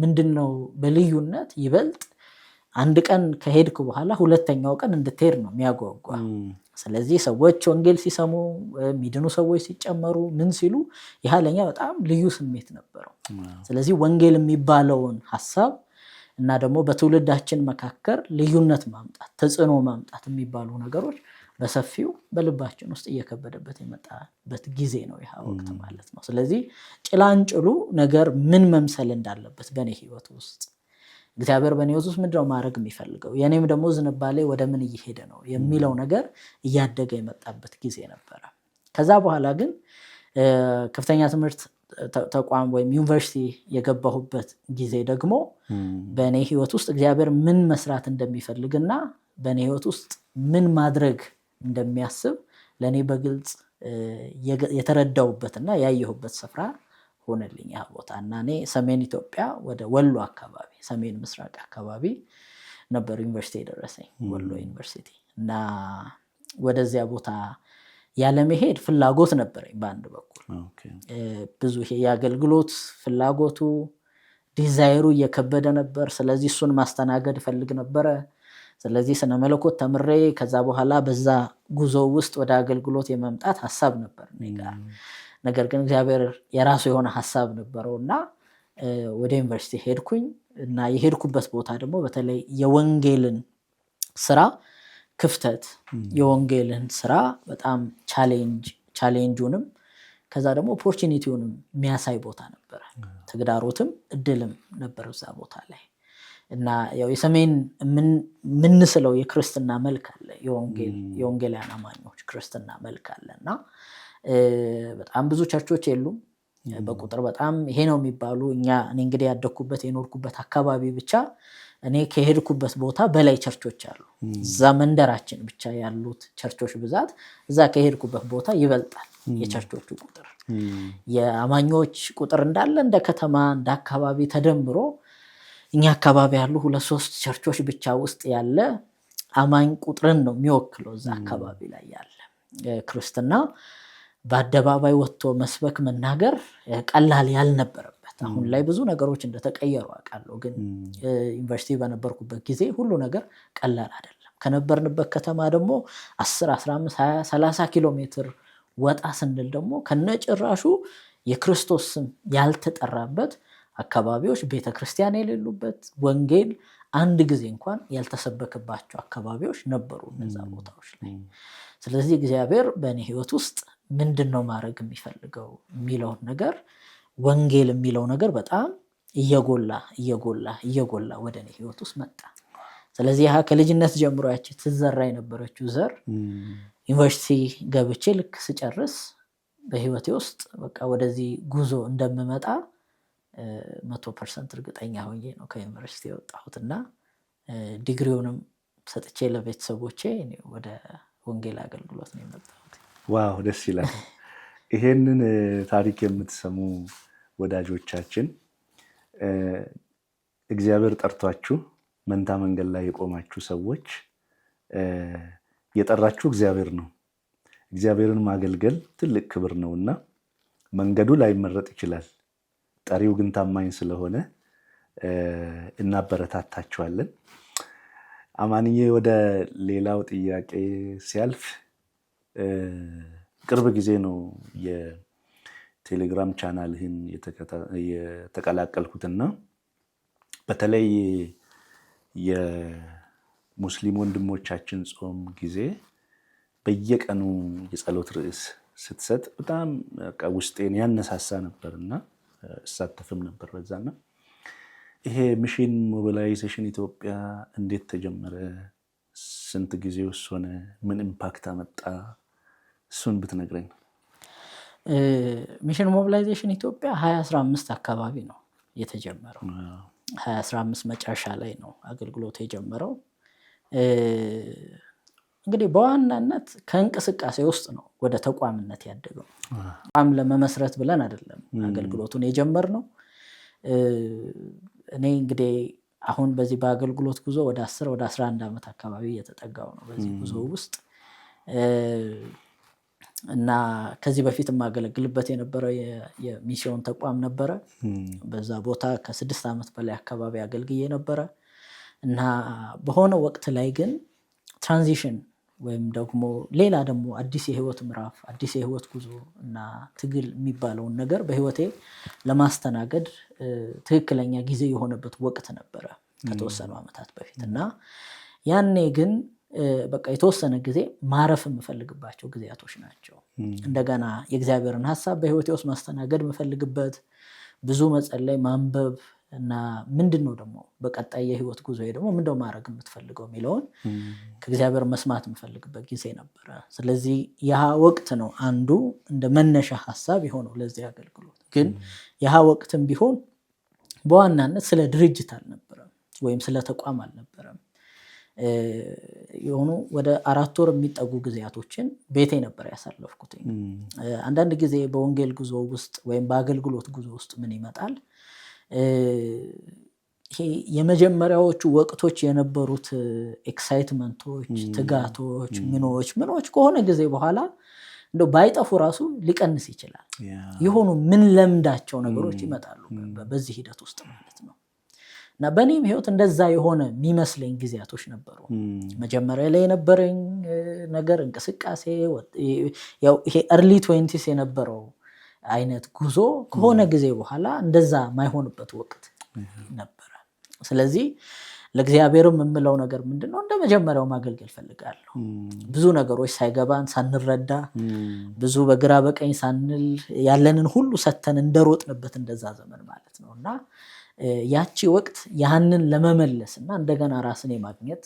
ምንድነው በልዩነት ይበልጥ አንድ ቀን ከሄድክ በኋላ ሁለተኛው ቀን እንድትሄድ ነው የሚያጓጓ። ስለዚህ ሰዎች ወንጌል ሲሰሙ፣ የሚድኑ ሰዎች ሲጨመሩ ምን ሲሉ ይህ ለኛ በጣም ልዩ ስሜት ነበረው። ስለዚህ ወንጌል የሚባለውን ሀሳብ እና ደግሞ በትውልዳችን መካከል ልዩነት ማምጣት፣ ተጽዕኖ ማምጣት የሚባሉ ነገሮች በሰፊው በልባችን ውስጥ እየከበደበት የመጣበት ጊዜ ነው ይህ ወቅት ማለት ነው። ስለዚህ ጭላንጭሉ ነገር ምን መምሰል እንዳለበት በእኔ ህይወት ውስጥ እግዚአብሔር በእኔ ህይወት ውስጥ ምንድነው ማድረግ የሚፈልገው፣ የኔም ደግሞ ዝንባሌ ወደ ምን እየሄደ ነው የሚለው ነገር እያደገ የመጣበት ጊዜ ነበረ። ከዛ በኋላ ግን ከፍተኛ ትምህርት ተቋም ወይም ዩኒቨርሲቲ የገባሁበት ጊዜ ደግሞ በእኔ ህይወት ውስጥ እግዚአብሔር ምን መስራት እንደሚፈልግና በእኔ ህይወት ውስጥ ምን ማድረግ እንደሚያስብ ለእኔ በግልጽ የተረዳሁበትና ያየሁበት ስፍራ ሆነልኝ ያ ቦታ። እና እኔ ሰሜን ኢትዮጵያ ወደ ወሎ አካባቢ ሰሜን ምስራቅ አካባቢ ነበር ዩኒቨርሲቲ የደረሰኝ ወሎ ዩኒቨርሲቲ። እና ወደዚያ ቦታ ያለመሄድ ፍላጎት ነበረኝ በአንድ በኩል ብዙ ይሄ የአገልግሎት ፍላጎቱ ዲዛይሩ እየከበደ ነበር። ስለዚህ እሱን ማስተናገድ እፈልግ ነበረ። ስለዚህ ስነ መለኮት ተምሬ ከዛ በኋላ በዛ ጉዞ ውስጥ ወደ አገልግሎት የመምጣት ሐሳብ ነበር እኔ ጋር። ነገር ግን እግዚአብሔር የራሱ የሆነ ሐሳብ ነበረውና ወደ ዩኒቨርሲቲ ሄድኩኝ። እና የሄድኩበት ቦታ ደግሞ በተለይ የወንጌልን ስራ ክፍተት የወንጌልን ስራ በጣም ቻሌንጁንም ከዛ ደግሞ ኦፖርቹኒቲውንም የሚያሳይ ቦታ ነበረ። ተግዳሮትም እድልም ነበር እዛ ቦታ ላይ። እና ያው የሰሜን ምንስለው የክርስትና መልክ አለ፣ የወንጌላውያን አማኞች ክርስትና መልክ አለ። እና በጣም ብዙ ቸርቾች የሉም በቁጥር በጣም ይሄ ነው የሚባሉ እኔ እንግዲህ ያደኩበት የኖርኩበት አካባቢ ብቻ እኔ ከሄድኩበት ቦታ በላይ ቸርቾች አሉ። እዛ መንደራችን ብቻ ያሉት ቸርቾች ብዛት እዛ ከሄድኩበት ቦታ ይበልጣል የቸርቾቹ ቁጥር። የአማኞች ቁጥር እንዳለ እንደ ከተማ እንደ አካባቢ ተደምሮ እኛ አካባቢ ያሉ 2-3 ቸርቾች ብቻ ውስጥ ያለ አማኝ ቁጥርን ነው የሚወክለው እዛ አካባቢ ላይ ያለ ክርስትና በአደባባይ ወጥቶ መስበክ መናገር ቀላል ያልነበረበት። አሁን ላይ ብዙ ነገሮች እንደተቀየሩ አውቃለሁ፣ ግን ዩኒቨርሲቲ በነበርኩበት ጊዜ ሁሉ ነገር ቀላል አይደለም። ከነበርንበት ከተማ ደግሞ 10 15 20 30 ኪሎ ሜትር ወጣ ስንል ደግሞ ከነጭራሹ የክርስቶስ ስም ያልተጠራበት አካባቢዎች፣ ቤተክርስቲያን የሌሉበት፣ ወንጌል አንድ ጊዜ እንኳን ያልተሰበከባቸው አካባቢዎች ነበሩ እነዛ ቦታዎች ላይ። ስለዚህ እግዚአብሔር በእኔ ህይወት ውስጥ ምንድነው ማድረግ የሚፈልገው የሚለውን ነገር ወንጌል የሚለው ነገር በጣም እየጎላ ወደ እኔ ህይወት ውስጥ መጣ። ስለዚህ ያ ከልጅነት ጀምሮ ያቺ ትዘራ የነበረችው ዘር ዩኒቨርሲቲ ገብቼ ልክ ስጨርስ በህይወቴ ውስጥ በቃ ወደዚህ ጉዞ እንደምመጣ 100% እርግጠኛ ሆኜ ነው ከዩኒቨርሲቲ የወጣሁትና ዲግሪውንም ሰጥቼ ለቤተሰቦቼ ወደ ወንጌል አገልግሎት ነው የመጣሁት። ዋው ደስ ይላል። ይሄንን ታሪክ የምትሰሙ ወዳጆቻችን እግዚአብሔር ጠርቷችሁ መንታ መንገድ ላይ የቆማችሁ ሰዎች የጠራችሁ እግዚአብሔር ነው። እግዚአብሔርን ማገልገል ትልቅ ክብር ነውና መንገዱ ላይመረጥ ይችላል። ጠሪው ግን ታማኝ ስለሆነ እናበረታታችኋለን። አማንዬ ወደ ሌላው ጥያቄ ሲያልፍ ቅርብ ጊዜ ነው የቴሌግራም ቻናልህን የተቀላቀልኩትና በተለይ የሙስሊም ወንድሞቻችን ጾም ጊዜ በየቀኑ የጸሎት ርዕስ ስትሰጥ በጣም ውስጤን ያነሳሳ ነበርና እሳተፍም ነበር በዛና ይሄ ሚሽን ሞቢላይዜሽን ኢትዮጵያ እንዴት ተጀመረ? ስንት ጊዜ ውስጥ ሆነ? ምን ኢምፓክት አመጣ? እሱን ብትነግረኝ። ሚሽን ሞቢላይዜሽን ኢትዮጵያ 2015 አካባቢ ነው የተጀመረው። 2015 መጨረሻ ላይ ነው አገልግሎት የጀመረው። እንግዲህ በዋናነት ከእንቅስቃሴ ውስጥ ነው ወደ ተቋምነት ያደገው። ተቋም ለመመስረት ብለን አይደለም አገልግሎቱን የጀመርነው። እኔ እንግዲህ አሁን በዚህ በአገልግሎት ጉዞ ወደ 10 ወደ 11 ዓመት አካባቢ የተጠጋው ነው በዚህ ጉዞ ውስጥ እና ከዚህ በፊት የማገለግልበት የነበረው የሚስዮን ተቋም ነበረ። በዛ ቦታ ከ6 ዓመት በላይ አካባቢ አገልግዬ ነበረ እና በሆነ ወቅት ላይ ግን ትራንዚሽን ወይም ደግሞ ሌላ ደግሞ አዲስ የህይወት ምዕራፍ አዲስ የህይወት ጉዞ እና ትግል የሚባለውን ነገር በህይወቴ ለማስተናገድ ትክክለኛ ጊዜ የሆነበት ወቅት ነበረ ከተወሰኑ ዓመታት በፊት እና ያኔ ግን በቃ የተወሰነ ጊዜ ማረፍ የምፈልግባቸው ጊዜያቶች ናቸው። እንደገና የእግዚአብሔርን ሐሳብ በህይወቴ ውስጥ ማስተናገድ የምፈልግበት ብዙ መጸለይ ማንበብ እና ምንድነው ደግሞ በቀጣይ የህይወት ጉዞ ደግሞ ምንድነው ማድረግ የምትፈልገው የሚለውን ከእግዚአብሔር መስማት የምፈልግበት ጊዜ ነበረ። ስለዚህ ያ ወቅት ነው አንዱ እንደ መነሻ ሐሳብ የሆነው ለዚህ አገልግሎት። ግን ያ ወቅትም ቢሆን በዋናነት ስለ ድርጅት አልነበረም ወይም ስለ ተቋም አልነበረም። የሆኑ ወደ 4 ወር የሚጠጉ ጊዜያቶችን ቤቴ ነበር ያሳለፍኩት። አንዳንድ ጊዜ በወንጌል ጉዞ ውስጥ ወይም በአገልግሎት ጉዞ ውስጥ ምን ይመጣል? ይሄ የመጀመሪያዎቹ ወቅቶች የነበሩት ኤክሳይትመንቶች፣ ትጋቶች፣ ምኖች ከሆነ ጊዜ በኋላ እንደው ባይጠፉ ራሱ ሊቀንስ ይችላል። የሆኑ ምን ለምዳቸው ነገሮች ይመጣሉ በዚህ ሂደት ውስጥ ማለት ነው። እና በእኔም ህይወት እንደዛ የሆነ የሚመስለኝ ጊዜያቶች ነበሩ። መጀመሪያ ላይ የነበረኝ ነገር እንቅስቃሴ ያው ይሄ early 20s የነበረው አይነት ጉዞ ከሆነ ጊዜ በኋላ እንደዛ ማይሆንበት ወቅት ነበር። ስለዚህ ለእግዚአብሔርም የምለው ነገር ምንድነው? እንደ መጀመሪያው ማገልገል ፈልጋለሁ። ብዙ ነገሮች ሳይገባን ሳንረዳ ብዙ በግራ በቀኝ ሳንል ያለንን ሁሉ ሰተን እንደሮጥንበት እንደዛ ዘመን ማለት ነውና ያቺ ወቅት ያንን ለመመለስና እንደገና ራስን የማግኘት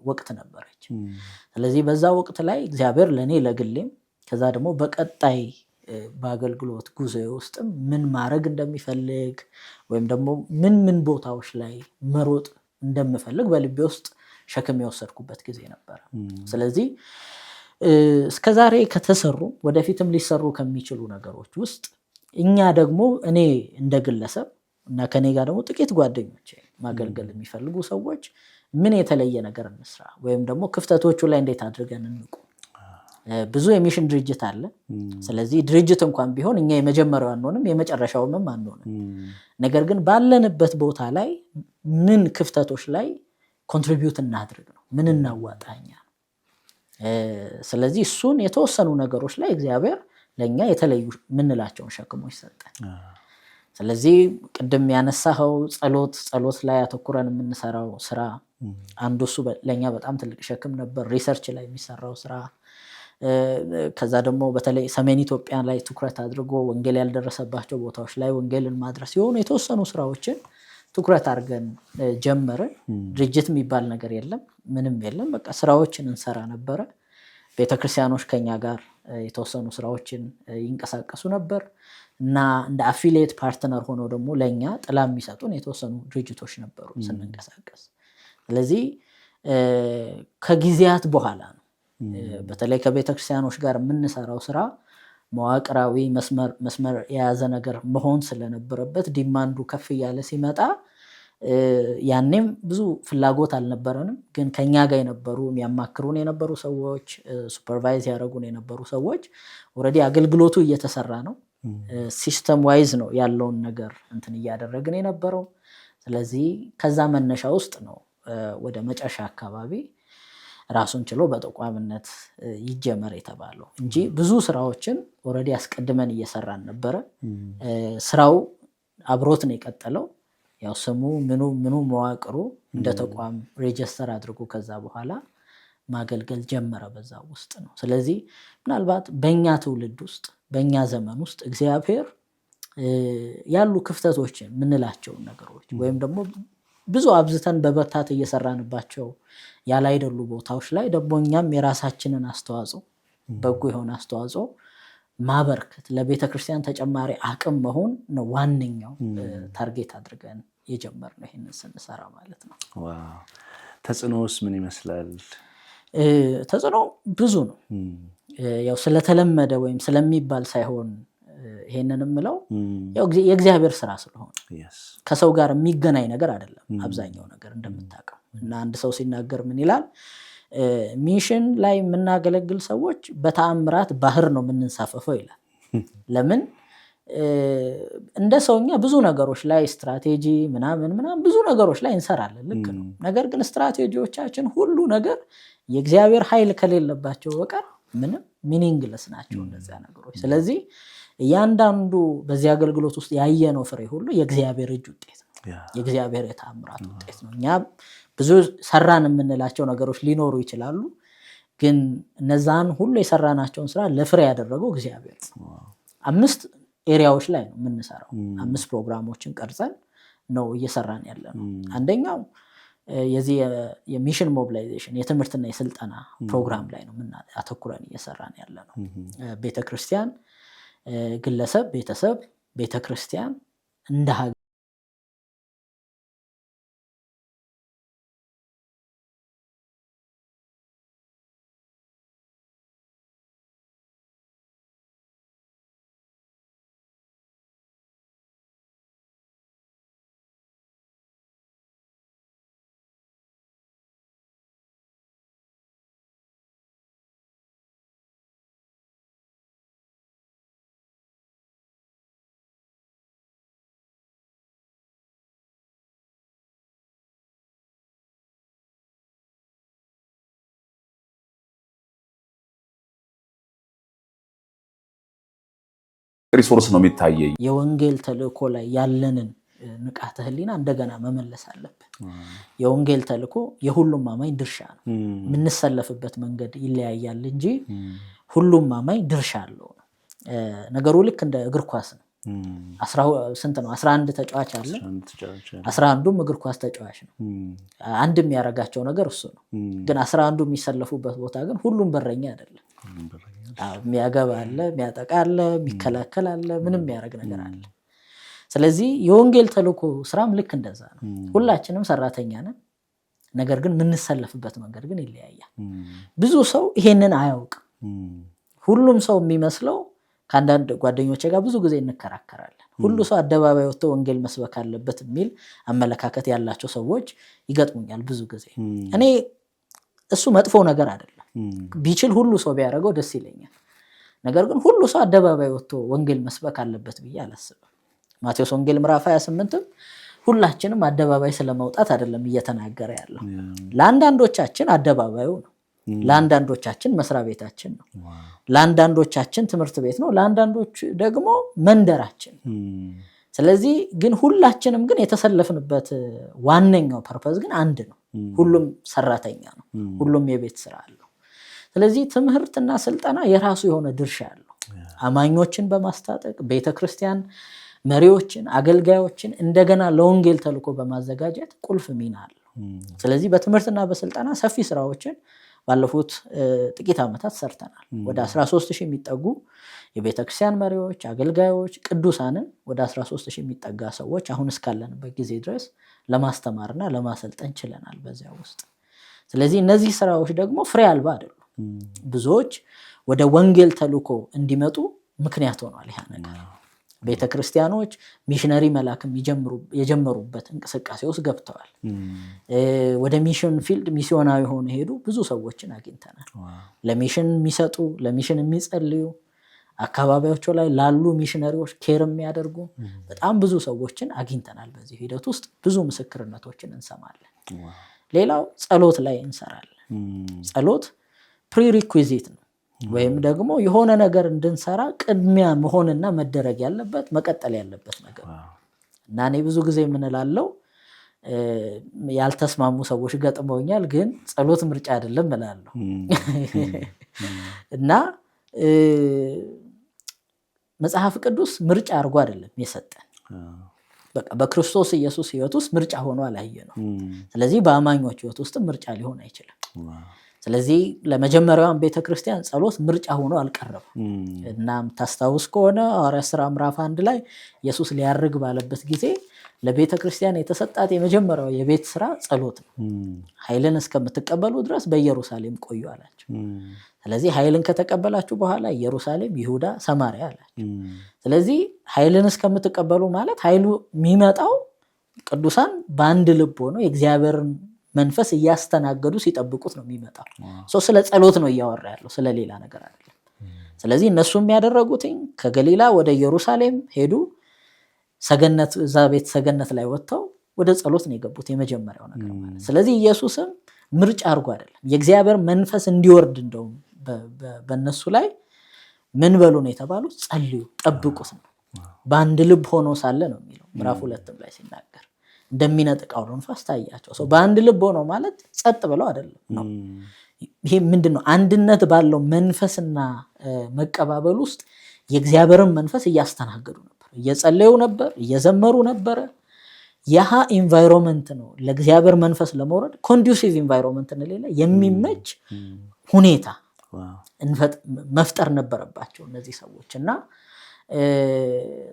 ወቅት ነበረች። ስለዚህ በዛ ወቅት ላይ እግዚአብሔር ለኔ ለግሌም ከዛ ደግሞ በቀጣይ በአገልግሎት ጉዞ ውስጥ ምን ማድረግ እንደሚፈልግ ወይም ደግሞ ምን ቦታዎች ላይ መሮጥ እንደምፈልግ በልቤ ውስጥ ሸክም የወሰድኩበት ጊዜ ነበር። ስለዚህ እስከዛሬ ከተሰሩ ወደፊትም ሊሰሩ ከሚችሉ ነገሮች ውስጥ እኛ ደግሞ እኔ እንደግለሰብ እና ከኔ ጋር ደግሞ ጥቂት ጓደኞቼ ማገልገል የሚፈልጉ ሰዎች ምን የተለየ ነገር እንስራ ወይም ደግሞ ክፍተቶቹ ላይ እንዴት አድርገን እንቁ። ብዙ የሚሽን ድርጅት አለ። ስለዚህ ድርጅት እንኳን ቢሆን እኛ የመጀመሪያው አንሆንም የመጨረሻውም አንሆንም። ነገር ግን ባለንበት ቦታ ላይ ምን ክፍተቶች ላይ ኮንትሪቢዩት እናድርግ ነው፣ ምን እናዋጣኛ። ስለዚህ እሱን የተወሰኑ ነገሮች ላይ እግዚአብሔር ለኛ የተለዩ ምንላቸውን ሸክሞች ሰጠን። ስለዚህ ቅድም ያነሳኸው ጸሎት ላይ አተኩረን የምንሰራው ስራ አንዱ እሱ ለኛ በጣም ትልቅ ሸክም ነበር። ሪሰርች ላይ የሚሰራው ስራ ከዛ ደግሞ በተለይ ሰሜን ኢትዮጵያ ላይ ትኩረት አድርጎ ወንጌል ያልደረሰባቸው ቦታዎች ላይ ወንጌልን ማድረስ የሆኑ የተወሰኑ ስራዎችን ትኩረት አድርገን ጀመርን። ድርጅት የሚባል ነገር የለም፣ ምንም የለም። በቃ ስራዎችን እንሰራ ነበረ። ቤተክርስቲያኖች ከኛ ጋር የተወሰኑ ስራዎችን ይንቀሳቀሱ ነበር እና እንደ አፊሊየት ፓርትነር ሆኖ ደግሞ ለኛ ጥላ የሚሰጡን የተወሰኑ ድርጅቶች ነበሩ ስንንቀሳቀስ። ስለዚህ ከጊዜያት በኋላ ነው በተለይ ከቤተክርስቲያኖች ጋር የምንሰራው ስራ መዋቅራዊ መስመር የያዘ ነገር መሆን ስለነበረበት ዲማንዱ ከፍ እያለ ሲመጣ ያኔም ብዙ ፍላጎት አልነበረንም። ግን ከኛ ጋር የነበሩ የሚያማክሩን የነበሩ ሰዎች፣ ሱፐርቫይዝ ያደረጉን የነበሩ ሰዎች ኦልሬዲ አገልግሎቱ እየተሰራ ነው፣ ሲስተም ዋይዝ ነው ያለውን ነገር እንትን እያደረግን የነበረው። ስለዚህ ከዛ መነሻ ውስጥ ነው ወደ መጨረሻ አካባቢ ራሱን ችሎ በተቋምነት ይጀመር የተባለው እንጂ ብዙ ስራዎችን ኦልሬዲ አስቀድመን እየሰራን ነበረ። ስራው አብሮት ነው የቀጠለው። ያው ስሙ ምኑ መዋቅሩ እንደ ተቋም ሬጅስተር አድርጎ ከዛ በኋላ ማገልገል ጀመረ በዛ ውስጥ ነው። ስለዚህ ምናልባት በእኛ ትውልድ ውስጥ በእኛ ዘመን ውስጥ እግዚአብሔር ያሉ ክፍተቶችን ምንላቸውን ነገሮች ወይም ደግሞ ብዙ አብዝተን በበርታት እየሰራንባቸው ያላይደሉ ቦታዎች ላይ ደግሞ እኛም የራሳችንን አስተዋጽኦ በጎ የሆነ አስተዋጽኦ ማበርከት ለቤተክርስቲያን ተጨማሪ አቅም መሆን ነው ዋነኛው ታርጌት አድርገን የጀመርነው ይሄንን ስንሰራ ማለት ነው። ዋው! ተጽዕኖስ ምን ይመስላል? ተጽዕኖ ብዙ ነው። ያው ስለተለመደ ወይም ስለሚባል ሳይሆን ይሄንን የምለው ያው የእግዚአብሔር ስራ ስለሆነ ከሰው ጋር የሚገናኝ ነገር አይደለም አብዛኛው ነገር እንደምታውቀው። እና አንድ ሰው ሲናገር ምን ይላል? ሚሽን ላይ የምናገለግል ሰዎች በተአምራት ባህር ነው የምንሳፈፈው ይላል። ለምን? እንደ ሰውኛ ብዙ ነገሮች ላይ ስትራቴጂ ምናምን ብዙ ነገሮች ላይ እንሰራለን፣ ልክ ነው። ነገር ግን ስትራቴጂዎቻችን ሁሉ ነገር የእግዚአብሔር ኃይል ከሌለባቸው በቀር ምንም ሚኒንግለስ ናቸው እነዚያ ነገሮች። ስለዚህ እያንዳንዱ በዚህ አገልግሎት ውስጥ ያየነው ፍሬ ሁሉ የእግዚአብሔር እጅ ውጤት ነው፣ የእግዚአብሔር የተአምራት ውጤት ነው። እኛ ብዙ ሰራን የምንላቸው ነገሮች ሊኖሩ ይችላሉ፣ ግን እነዛን ሁሉ የሰራናቸውን ስራ ለፍሬ ያደረገው እግዚአብሔር ነው። 5 ኤሪያዎች ላይ ነው የምንሰራው። 5 ፕሮግራሞችን ቀርጸን ነው እየሰራን ያለነው። አንደኛው የዚህ የሚሽን ሞቢላይዜሽን የትምህርትና የስልጠና ፕሮግራም ላይ ነው አተኩረን እየሰራን ያለነው። ቤተክርስቲያን፣ ግለሰብ፣ ቤተሰብ፣ ቤተክርስቲያን እንደ ሀገር ሪሶርስ ነው የሚታየኝ። የወንጌል ተልእኮ ላይ ያለንን ንቃተ ህሊና እንደገና መመለስ አለብን። የወንጌል ተልእኮ የሁሉም አማኝ ድርሻ ነው። የምንሰለፍበት መንገድ ይለያያል እንጂ ሁሉም አማኝ ድርሻ አለው። ነገሩ ልክ እንደ እግር ኳስ ነው። 11 ተጫዋች አለ። 11ዱም እግር ኳስ ተጫዋች ነው። አንድ የሚያረጋቸው ነገር እሱ ነው። ግን 11ዱ የሚሰለፉበት ቦታ ግን ሁሉም በረኛ አይደለም። የሚያገባ አለ፣ የሚያጠቃ አለ፣ የሚከላከል አለ፣ ምንም የሚያረግ ነገር አለ። ስለዚህ የወንጌል ተልእኮ ስራም ልክ እንደዛ ነው። ሁላችንም ሰራተኛ ነን። ነገር ግን የምንሰለፍበት መንገድ ግን ይለያያል። ብዙ ሰው ይሄንን አያውቅም። ሁሉም ሰው የሚመስለው ከአንዳንድ ጓደኞቼ ጋር ብዙ ጊዜ እንከራከራለን። ሁሉ ሰው አደባባይ ወጥቶ ወንጌል መስበክ አለበት የሚል አመለካከት ያላቸው ሰዎች ይገጥሙኛል ብዙ ጊዜ። እኔ እሱ መጥፎ ነገር አይደለም። ቢችል ሁሉ ሰው ቢያደርገው ደስ ይለኛል። ነገር ግን ሁሉ ሰው አደባባይ ወጥቶ ወንጌል መስበክ አለበት ብዬ አላስብም። ማቴዎስ ወንጌል ምዕራፍ 28 ሁላችንም አደባባይ ስለመውጣት አይደለም እየተናገረ ያለው። ለአንዳንዶቻችን አደባባዩ ነው። ለአንዳንዶቻችን መስሪያ ቤታችን ነው። ለአንዳንዶቻችን ትምህርት ቤት ነው። ለአንዳንዶች ደግሞ መንደራችን። ስለዚህ ግን ሁላችንም ግን የተሰለፍንበት ዋነኛው ፐርፐዝ ግን አንድ ነው። ሁሉም ሰራተኛ ነው። ሁሉም የቤት ስራ አለው። ስለዚህ ትምህርትና ስልጠና የራሱ የሆነ ድርሻ አለው። አማኞችን በማስታጠቅ ቤተክርስቲያን መሪዎችን፣ አገልጋዮችን እንደገና ለወንጌል ተልእኮ በማዘጋጀት ቁልፍ ሚና አለው። ስለዚህ በትምህርትና በስልጠና ሰፊ ስራዎችን ባለፉት ጥቂት ዓመታት ሰርተናል። ወደ 13000 የሚጠጉ የቤተክርስቲያን መሪዎች፣ አገልጋዮች፣ ቅዱሳንን ወደ 13000 የሚጠጋ ሰዎች አሁን እስካለንበት ጊዜ ድረስ ለማስተማርና ለማሰልጠን ችለናል በዚያ ውስጥ። ስለዚህ እነዚህ ስራዎች ደግሞ ፍሬ አልባ አይደሉም። ብዙዎች ወደ ወንጌል ተልእኮ እንዲመጡ ምክንያት ሆኗል ይሄ ነገር። ቤተክርስቲያኖች ሚሽነሪ መላክም የጀመሩበት እንቅስቃሴ ውስጥ ገብተዋል። ወደ ሚሽን ፊልድ ሚስዮናዊ ሆነ ሄዱ ብዙ ሰዎችን አግኝተናል። ለሚሽን የሚሰጡ፣ ለሚሽን የሚጸልዩ፣ አካባቢያቸው ላይ ላሉ ሚሽነሪዎች ኬር የሚያደርጉ በጣም ብዙ ሰዎችን አግኝተናል። በዚህ ሂደት ውስጥ ብዙ ምስክርነቶችን እንሰማለን። ሌላው ጸሎት ላይ እንሰራለን። ጸሎት ፕሪሪኩዊዚት ነው፣ ወይም ደግሞ የሆነ ነገር እንድንሰራ ቅድሚያ መሆንና መደረግ ያለበት መቀጠል ያለበት ነገር እና እኔ ብዙ ጊዜ የምንላለው ያልተስማሙ ሰዎች ገጥመውኛል፣ ግን ጸሎት ምርጫ አይደለም እላለሁ። እና መጽሐፍ ቅዱስ ምርጫ አድርጎ አይደለም የሰጠን። በቃ በክርስቶስ ኢየሱስ ህይወት ውስጥ ምርጫ ሆኖ አላየ ነው። ስለዚህ በአማኞች ህይወት ውስጥ ምርጫ ሊሆን አይችልም። ስለዚህ ለመጀመሪያውን ቤተክርስቲያን ጸሎት ምርጫ ሆኖ አልቀረበም። እናም ታስታውስ ከሆነ ሐዋርያት ሥራ ምዕራፍ 1 ላይ ኢየሱስ ሊያርግ ባለበት ጊዜ ለቤተክርስቲያን የተሰጣት የመጀመሪያው የቤት ስራ ጸሎት ነው። ኃይልን እስከምትቀበሉ ድረስ በኢየሩሳሌም ቆዩ አላቸው። ስለዚህ ኃይልን ከተቀበላችሁ በኋላ ኢየሩሳሌም፣ ይሁዳ፣ ሰማርያ አላቸው። ስለዚህ ኃይልን እስከምትቀበሉ ማለት ኃይሉ የሚመጣው ቅዱሳን በአንድ ልብ ሆኖ የእግዚአብሔርን መንፈስ እያስተናገዱ ሲጠብቁት ነው የሚመጣው። ስለ ጸሎት ነው እያወራ ያለው፣ ስለ ሌላ ነገር አይደለም። ስለዚህ እነሱ የሚያደረጉት ከገሊላ ወደ ኢየሩሳሌም ሄዱ። ሰገነት፣ እዛ ቤት ሰገነት ላይ ወጥተው ወደ ጸሎት ነው የገቡት፣ የመጀመሪያው ነገር ማለት። ስለዚህ ኢየሱስም ምርጫ አድርጎ አይደለም፣ የእግዚአብሔር መንፈስ እንዲወርድ እንደውም በእነሱ ላይ ምን በሉ ነው የተባሉት? ጸልዩ፣ ጠብቁት ነው። በአንድ ልብ ሆኖ ሳለ ነው የሚለው ምዕራፍ 2 ላይ ሲናገር እንደሚነጥቅ አውሎ ነፋስ ታያቸው። በአንድ ልብ ሆነው ማለት ጸጥ ብለው አይደለም ነው። ይሄ ምንድነው? አንድነት ባለው መንፈስና መቀባበል ውስጥ የእግዚአብሔርን መንፈስ እያስተናገዱ ነበር፣ እየጸለዩ ነበር፣ እየዘመሩ ነበር። ያህ ኢንቫይሮንመንት ነው ለእግዚአብሔር መንፈስ ለመውረድ ኮንዱሲቭ ኢንቫይሮንመንት እንደሌለ የሚመች ሁኔታ መፍጠር ነበረባቸው እነዚህ ሰዎች እና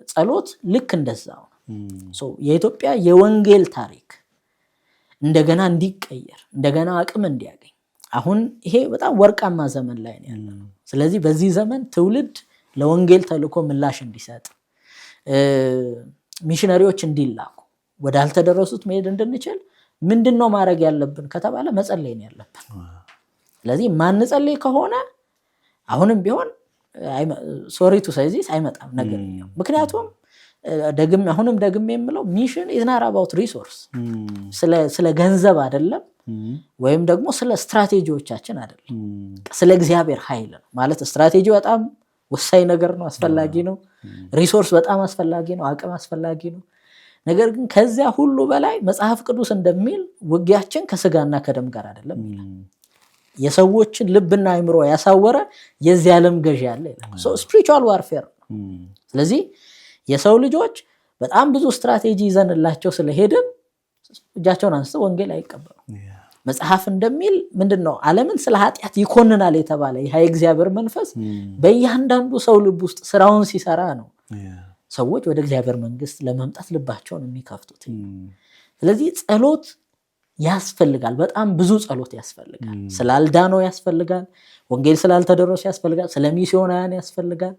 ጸሎት ልክ እንደዛው ነው። የኢትዮጵያ የወንጌል ታሪክ እንደገና እንዲቀየር እንደገና አቅም እንዲያገኝ አሁን ይሄ በጣም ወርቃማ ዘመን ላይ ነው ያለነው። ስለዚህ በዚህ ዘመን ትውልድ ለወንጌል ተልእኮ ምላሽ እንዲሰጥ ሚሽነሪዎች እንዲላኩ ወደ አልተደረሱት መሄድ እንድንችል ምንድነው ማድረግ ያለብን ከተባለ መጸለይ ነው ያለብን። ስለዚህ ማንጸለይ ከሆነ አሁንም ቢሆን ሶሪ ቱ ሴይ ዚስ አይመጣም ነገር ነው። ምክንያቱም አሁንም ደግሜ የምለው ሚሽን is not about resource ስለ ገንዘብ አይደለም ወይም ደግሞ ስለ ስትራቴጂዎቻችን አይደለም ስለ እግዚአብሔር ኃይል ነው። ማለት ስትራቴጂ በጣም ወሳኝ ነገር ነው፣ አስፈላጊ ነው። ሪሶርስ በጣም አስፈላጊ ነው፣ አቅም አስፈላጊ ነው። ነገር ግን ከዚያ ሁሉ በላይ መጽሐፍ ቅዱስ እንደሚል ውጊያችን ከስጋና ከደም ጋር አይደለም ይላል። የሰዎችን ልብና አእምሮ ያሳወረ የዚህ ዓለም ገዢ ያለ ይላል። ስፒሪቹዋል ዋርፌር። ስለዚህ የሰው ልጆች በጣም ብዙ ስትራቴጂ ይዘንላቸው ስለሄድን እጃቸውን አንስተው ወንጌል አይቀበሉ። መጽሐፍ እንደሚል ምንድነው ዓለምን ስለ ኃጢአት ይኮንናል የተባለ ይሄ እግዚአብሔር መንፈስ በእያንዳንዱ ሰው ልብ ውስጥ ስራውን ሲሰራ ነው ሰዎች ወደ እግዚአብሔር መንግስት ለመምጣት ልባቸውን የሚከፍቱት። ስለዚህ ጸሎት ያስፈልጋል፣ በጣም ብዙ ጸሎት ያስፈልጋል። ስላልዳነው ያስፈልጋል፣ ወንጌል ስላልተደረሰ ያስፈልጋል፣ ስለ ሚስዮናውያን ያስፈልጋል፣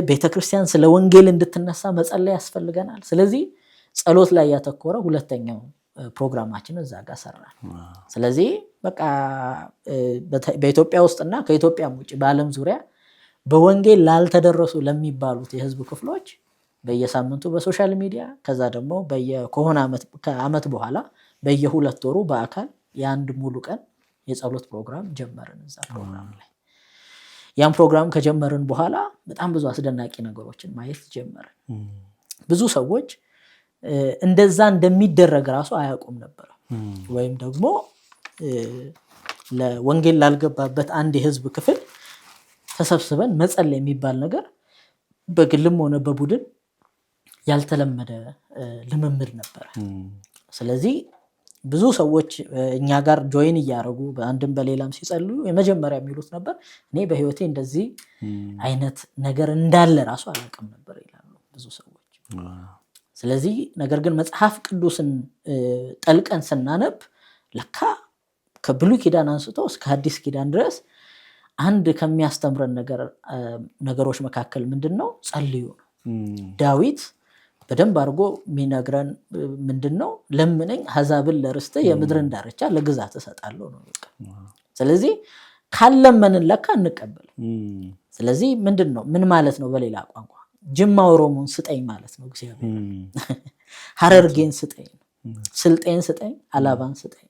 ቤተክርስቲያን ስለ ወንጌል እንድትነሳ መጸለይ ያስፈልገናል። ስለዚህ ጸሎት ላይ ያተኮረ ሁለተኛው ፕሮግራማችን እዛ ጋር ሰራን። ስለዚህ በቃ በኢትዮጵያ ውስጥና ከኢትዮጵያ ውጭ በዓለም ዙሪያ በወንጌል ላልተደረሱ ለሚባሉት የህዝብ ክፍሎች በየሳምንቱ በሶሻል ሚዲያ ከዛ ደግሞ ከሆነ ዓመት በኋላ በየሁለት ወሩ በአካል የአንድ ሙሉ ቀን የጸሎት ፕሮግራም ጀመርን እዛ ፕሮግራም ላይ። ያን ፕሮግራም ከጀመርን በኋላ በጣም ብዙ አስደናቂ ነገሮችን ማየት ጀመርን። ብዙ ሰዎች እንደዛ እንደሚደረግ ራሱ አያውቁም ነበር። ወይም ደግሞ ለወንጌል ላልገባበት አንድ የህዝብ ክፍል ተሰብስበን መጸለይ የሚባል ነገር በግልም ሆነ በቡድን ያልተለመደ ልምምድ ነበር። ስለዚህ ብዙ ሰዎች እኛ ጋር ጆይን እያደረጉ በአንድም በሌላም ሲጸልዩ የመጀመሪያ የሚሉት ነበር እኔ በህይወቴ እንደዚህ አይነት ነገር እንዳለ ራሱ አላውቅም ነበር ይላሉ ብዙ ሰዎች። ስለዚህ ነገር ግን መጽሐፍ ቅዱስን ጠልቀን ስናነብ ለካ ከብሉይ ኪዳን አንስቶ እስከ አዲስ ኪዳን ድረስ አንድ ከሚያስተምረን ነገሮች መካከል ምንድነው? ጸልዩ ነው። ዳዊት በደንብ አድርጎ የሚነግረን ምንድነው? ለምነኝ አሕዛብን ለርስት የምድርን ዳርቻ ለግዛት እሰጣለሁ ነው። ስለዚህ ካለመንን ለካ እንቀበል። ስለዚህ ምንድነው? ምን ማለት ነው? በሌላ ቋንቋ ጅማ ኦሮሞን ስጠኝ ማለት ነው እግዚአብሔር። ሐረርጌን ስጠኝ፣ ስልጤን ስጠኝ፣ አላባን ስጠኝ።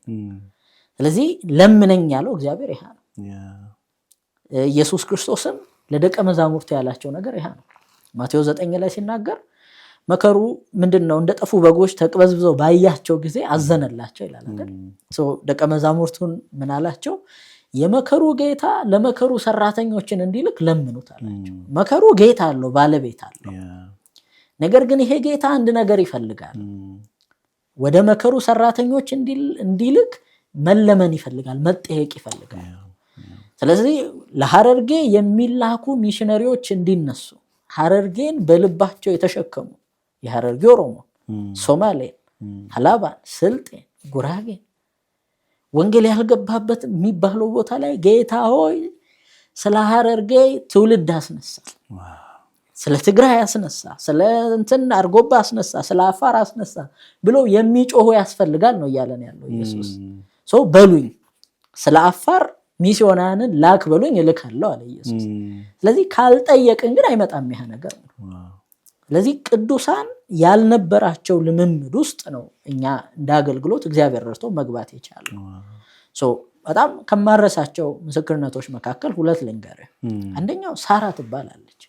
ስለዚህ ለምነኝ ያለው እግዚአብሔር ይሄ ነው። ኢየሱስ ክርስቶስም ለደቀ መዛሙርቱ ያላቸው ነገር ይሄ ነው። ማቴዎስ 9 ላይ ሲናገር መከሩ ምንድነው? እንደጠፉ በጎች ተቅበዝብዘው ባያቸው ጊዜ አዘነላቸው ይላል አይደል? ደቀ መዛሙርቱን ምን አላቸው? የመከሩ ጌታ ለመከሩ ሰራተኞችን እንዲልክ ለምኑት አላቸው። መከሩ ጌታ አለው፣ ባለቤት አለው። ነገር ግን ይሄ ጌታ አንድ ነገር ይፈልጋል። ወደ መከሩ ሰራተኞች እንዲልክ መለመን ይፈልጋል፣ መጠየቅ ይፈልጋል። ስለዚህ ለሐረርጌ የሚላኩ ሚሽነሪዎች እንዲነሱ ሐረርጌን በልባቸው የተሸከሙ የሐረርጌ ኦሮሞ፣ ሶማሌን፣ ሀላባን፣ ስልጤን፣ ጉራጌን ወንጌል ያልገባበት የሚባለው ቦታ ላይ ጌታ ሆይ ስለ ሐረርጌ ትውልድ አስነሳ፣ ስለ ትግራይ አስነሳ፣ ስለ እንትን አርጎባ አስነሳ፣ ስለ አፋር አስነሳ ብሎ የሚጮሁ ያስፈልጋል ነው እያለን ያለው ኢየሱስ። በሉኝ ስለ አፋር ሚስዮናውያንን ላክ በሉኝ እልካለሁ አለ ኢየሱስ። ስለዚህ ካልጠየቅን ግን አይመጣም ይሄ ነገር ነው። ስለዚህ ቅዱሳን ያልነበራቸው ልምምድ ውስጥ ነው እኛ እንዳገልግሎት እግዚአብሔር ረድቶ መግባት የቻለው። በጣም ከማረሳቸው ምስክርነቶች መካከል ሁለት ልንገርህ። አንደኛው ሳራ ትባላለች።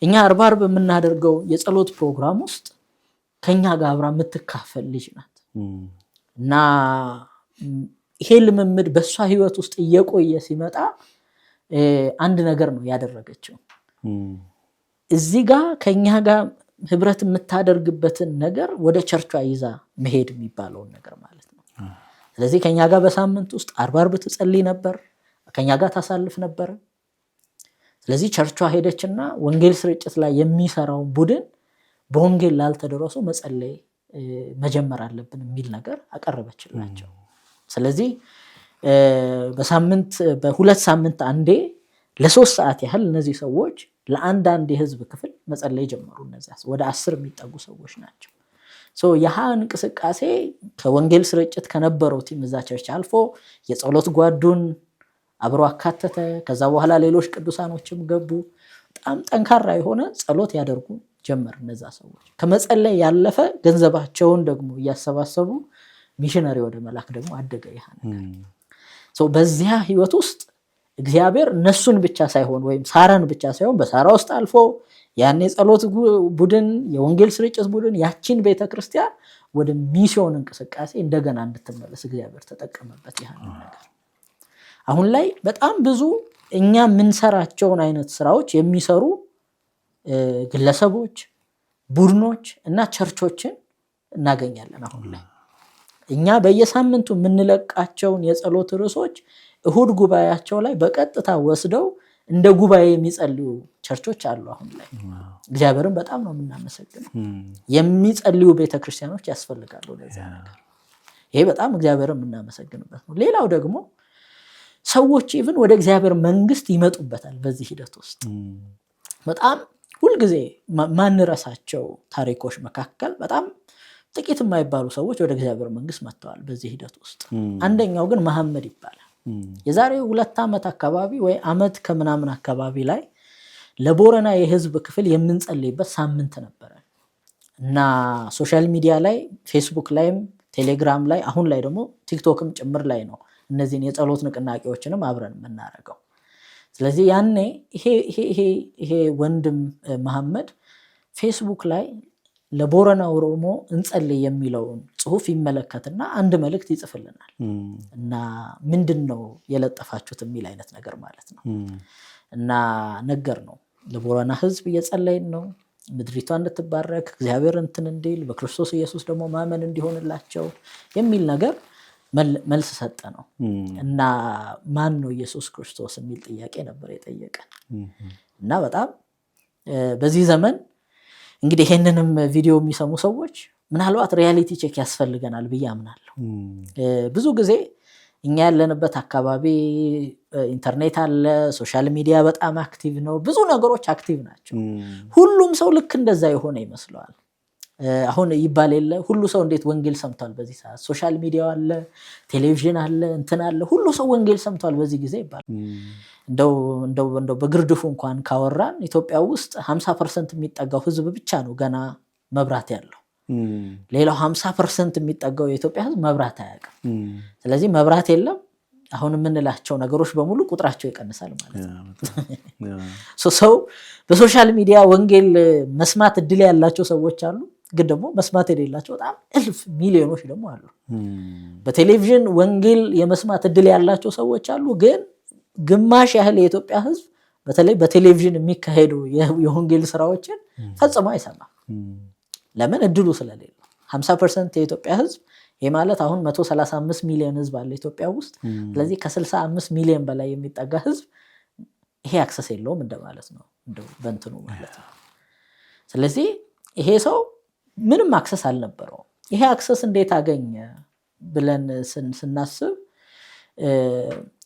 እኛ አርብ የምናደርገው የጸሎት ፕሮግራም ውስጥ ከኛ ጋር አብራ የምትካፈል ልጅ ናት እና ይሄ ልምምድ በሷ ህይወት ውስጥ እየቆየ ሲመጣ አንድ ነገር ነው ያደረገችው። እዚህ ጋር ከኛ ጋር ህብረት የምታደርግበትን ነገር ወደ ቸርቿ ይዛ መሄድ የሚባለውን ነገር ማለት ነው። ስለዚህ ከኛ ጋር በሳምንት ውስጥ 40 ትጸልይ ነበር፣ ከኛ ጋር ታሳልፍ ነበር። ስለዚህ ቸርቿ ሄደችና ወንጌል ስርጭት ላይ የሚሰራው ቡድን በወንጌል ላልተደረሱ መጸለይ መጀመር አለብን የሚል ነገር አቀረበችላቸው። ስለዚህ በሳምንት በ2 ሳምንት አንዴ ለ3 ሰዓት ያህል እነዚህ ሰዎች ለአንዳንድ የህዝብ ክፍል መጸለይ ጀመሩ። እነዚያ ወደ 10 የሚጠጉ ሰዎች ናቸው። ያህ እንቅስቃሴ ከወንጌል ስርጭት ከነበረው ቲም እዛ ቸርች አልፎ የጸሎት ጓዱን አብሮ አካተተ። ከዛ በኋላ ሌሎች ቅዱሳኖችም ገቡ። በጣም ጠንካራ የሆነ ጸሎት ያደርጉ ጀመር። እነዛ ሰዎች ከመጸለይ ያለፈ ገንዘባቸውን ደግሞ እያሰባሰቡ ሚሽነሪ ወደ መላክ ደግሞ አደገ። ይህ ነገር በዚያ ህይወት ውስጥ እግዚአብሔር እነሱን ብቻ ሳይሆን ወይም ሳራን ብቻ ሳይሆን በሳራ ውስጥ አልፎ ያኔ ጸሎት ቡድን የወንጌል ስርጭት ቡድን ያቺን ቤተክርስቲያን ወደ ሚስዮን እንቅስቃሴ እንደገና እንድትመለስ እግዚአብሔር ተጠቀመበት። ይህ ነገር አሁን ላይ በጣም ብዙ እኛ የምንሰራቸውን አይነት ስራዎች የሚሰሩ ግለሰቦች፣ ቡድኖች እና ቸርቾችን እናገኛለን። አሁን ላይ እኛ በየሳምንቱ የምንለቃቸውን የጸሎት ርዕሶች እሁድ ጉባኤያቸው ላይ በቀጥታ ወስደው እንደ ጉባኤ የሚጸልዩ ቸርቾች አሉ። አሁን ላይ እግዚአብሔርን በጣም ነው የምናመሰግነው። የሚጸልዩ ቤተክርስቲያኖች ያስፈልጋሉ ለዛ ነገር። ይሄ በጣም እግዚአብሔርን የምናመሰግንበት ነው። ሌላው ደግሞ ሰዎች ኢቭን ወደ እግዚአብሔር መንግስት ይመጡበታል። በዚህ ሂደት ውስጥ በጣም ሁልጊዜ ማንረሳቸው ታሪኮች መካከል በጣም ጥቂት የማይባሉ ሰዎች ወደ እግዚአብሔር መንግስት መጥተዋል በዚህ ሂደት ውስጥ። አንደኛው ግን መሐመድ ይባላል። የዛሬ 2 ዓመት አካባቢ ወይ ዓመት ከምናምን አካባቢ ላይ ለቦረና የህዝብ ክፍል የምንጸልይበት ሳምንት ነበረ እና ሶሻል ሚዲያ ላይ ፌስቡክ ላይም ቴሌግራም ላይ አሁን ላይ ደግሞ ቲክቶክም ጭምር ላይ ነው እነዚህን የጸሎት ንቅናቄዎችንም አብረን የምናደርገው። ስለዚህ ያኔ ይሄ ወንድም መሐመድ ፌስቡክ ላይ ለቦረና ኦሮሞ እንጸልይ የሚለውን ጽሁፍ ይመለከትና አንድ መልእክት ይጽፍልናል እና ምንድነው የለጠፋችሁት የሚል አይነት ነገር ማለት ነው። እና ነገር ነው ለቦረና ህዝብ እየጸለይን ነው፣ ምድሪቷ እንድትባረክ እግዚአብሔር እንትን እንዲል በክርስቶስ ኢየሱስ ደግሞ ማመን እንዲሆንላቸው የሚል ነገር መልስ ሰጠ ነው። እና ማን ነው ኢየሱስ ክርስቶስ የሚል ጥያቄ ነበር የጠየቀን። እና በጣም በዚህ ዘመን እንግዲህ ይሄንንም ቪዲዮ የሚሰሙ ሰዎች ምናልባት ሪያሊቲ ቼክ ያስፈልገናል ብዬ አምናለሁ። ብዙ ጊዜ እኛ ያለንበት አካባቢ ኢንተርኔት አለ፣ ሶሻል ሚዲያ በጣም አክቲቭ ነው፣ ብዙ ነገሮች አክቲቭ ናቸው። ሁሉም ሰው ልክ እንደዛ የሆነ ይመስለዋል። አሁን ይባል የለ ሁሉ ሰው እንዴት ወንጌል ሰምቷል በዚህ ሰዓት? ሶሻል ሚዲያ አለ፣ ቴሌቪዥን አለ፣ እንትን አለ፣ ሁሉ ሰው ወንጌል ሰምቷል በዚህ ጊዜ ይባላል። እንደው በግርድፉ እንኳን ካወራን ኢትዮጵያ ውስጥ 50% የሚጠጋው ህዝብ ብቻ ነው ገና መብራት ያለው። ሌላው 50% የሚጠጋው የኢትዮጵያ ህዝብ መብራት አያውቅም። ስለዚህ መብራት የለም፣ አሁን የምንላቸው ነገሮች በሙሉ ቁጥራቸው ይቀንሳል ማለት ነው። ሰው በሶሻል ሚዲያ ወንጌል መስማት እድል ያላቸው ሰዎች አሉ፣ ግን ደግሞ መስማት የሌላቸው በጣም እልፍ ሚሊዮኖች ደግሞ አሉ። በቴሌቪዥን ወንጌል የመስማት እድል ያላቸው ሰዎች አሉ፣ ግን ግማሽ ያህል የኢትዮጵያ ህዝብ በተለይ በቴሌቪዥን የሚካሄዱ የወንጌል ስራዎችን ፈጽሞ አይሰማም። ለምን? እድሉ ስለሌለ። 50% የኢትዮጵያ ህዝብ ይሄ ማለት አሁን 135 ሚሊዮን ህዝብ አለ ኢትዮጵያ ውስጥ። ስለዚህ ከ65 ሚሊዮን በላይ የሚጠጋ ህዝብ ይሄ አክሰስ የለውም እንደማለት ነው፣ እንደው በእንትኑ ማለት ነው። ስለዚህ ይሄ ሰው ምንም አክሰስ አልነበረው። ይሄ አክሰስ እንዴት አገኘ ብለን ስናስብ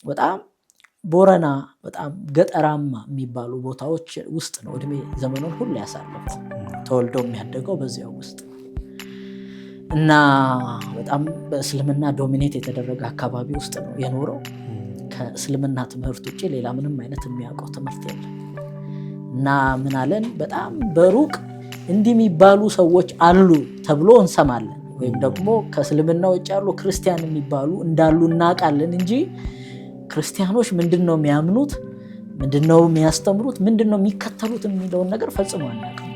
በጣም ቦረና በጣም ገጠራማ የሚባሉ ቦታዎች ውስጥ ነው እድሜ ዘመኑን ሁሉ ያሳለፈው። ተወልዶ የሚያደገው በዚያው ውስጥ እና በጣም በእስልምና ዶሚኔት የተደረገ አካባቢ ውስጥ ነው የኖረው። ከእስልምና ትምህርት ውጭ ሌላ ምንም አይነት የሚያውቀው ትምህርት የለም። እና ምን አለን፣ በጣም በሩቅ እንዲህ የሚባሉ ሰዎች አሉ ተብሎ እንሰማለን፣ ወይም ደግሞ ከእስልምና ውጭ ያሉ ክርስቲያን የሚባሉ እንዳሉ እናውቃለን እንጂ ክርስቲያኖች ምንድነው የሚያምኑት፣ ምንድነው የሚያስተምሩት፣ ምንድነው የሚከተሉት የሚለውን ነገር ፈጽሞ አናውቅም።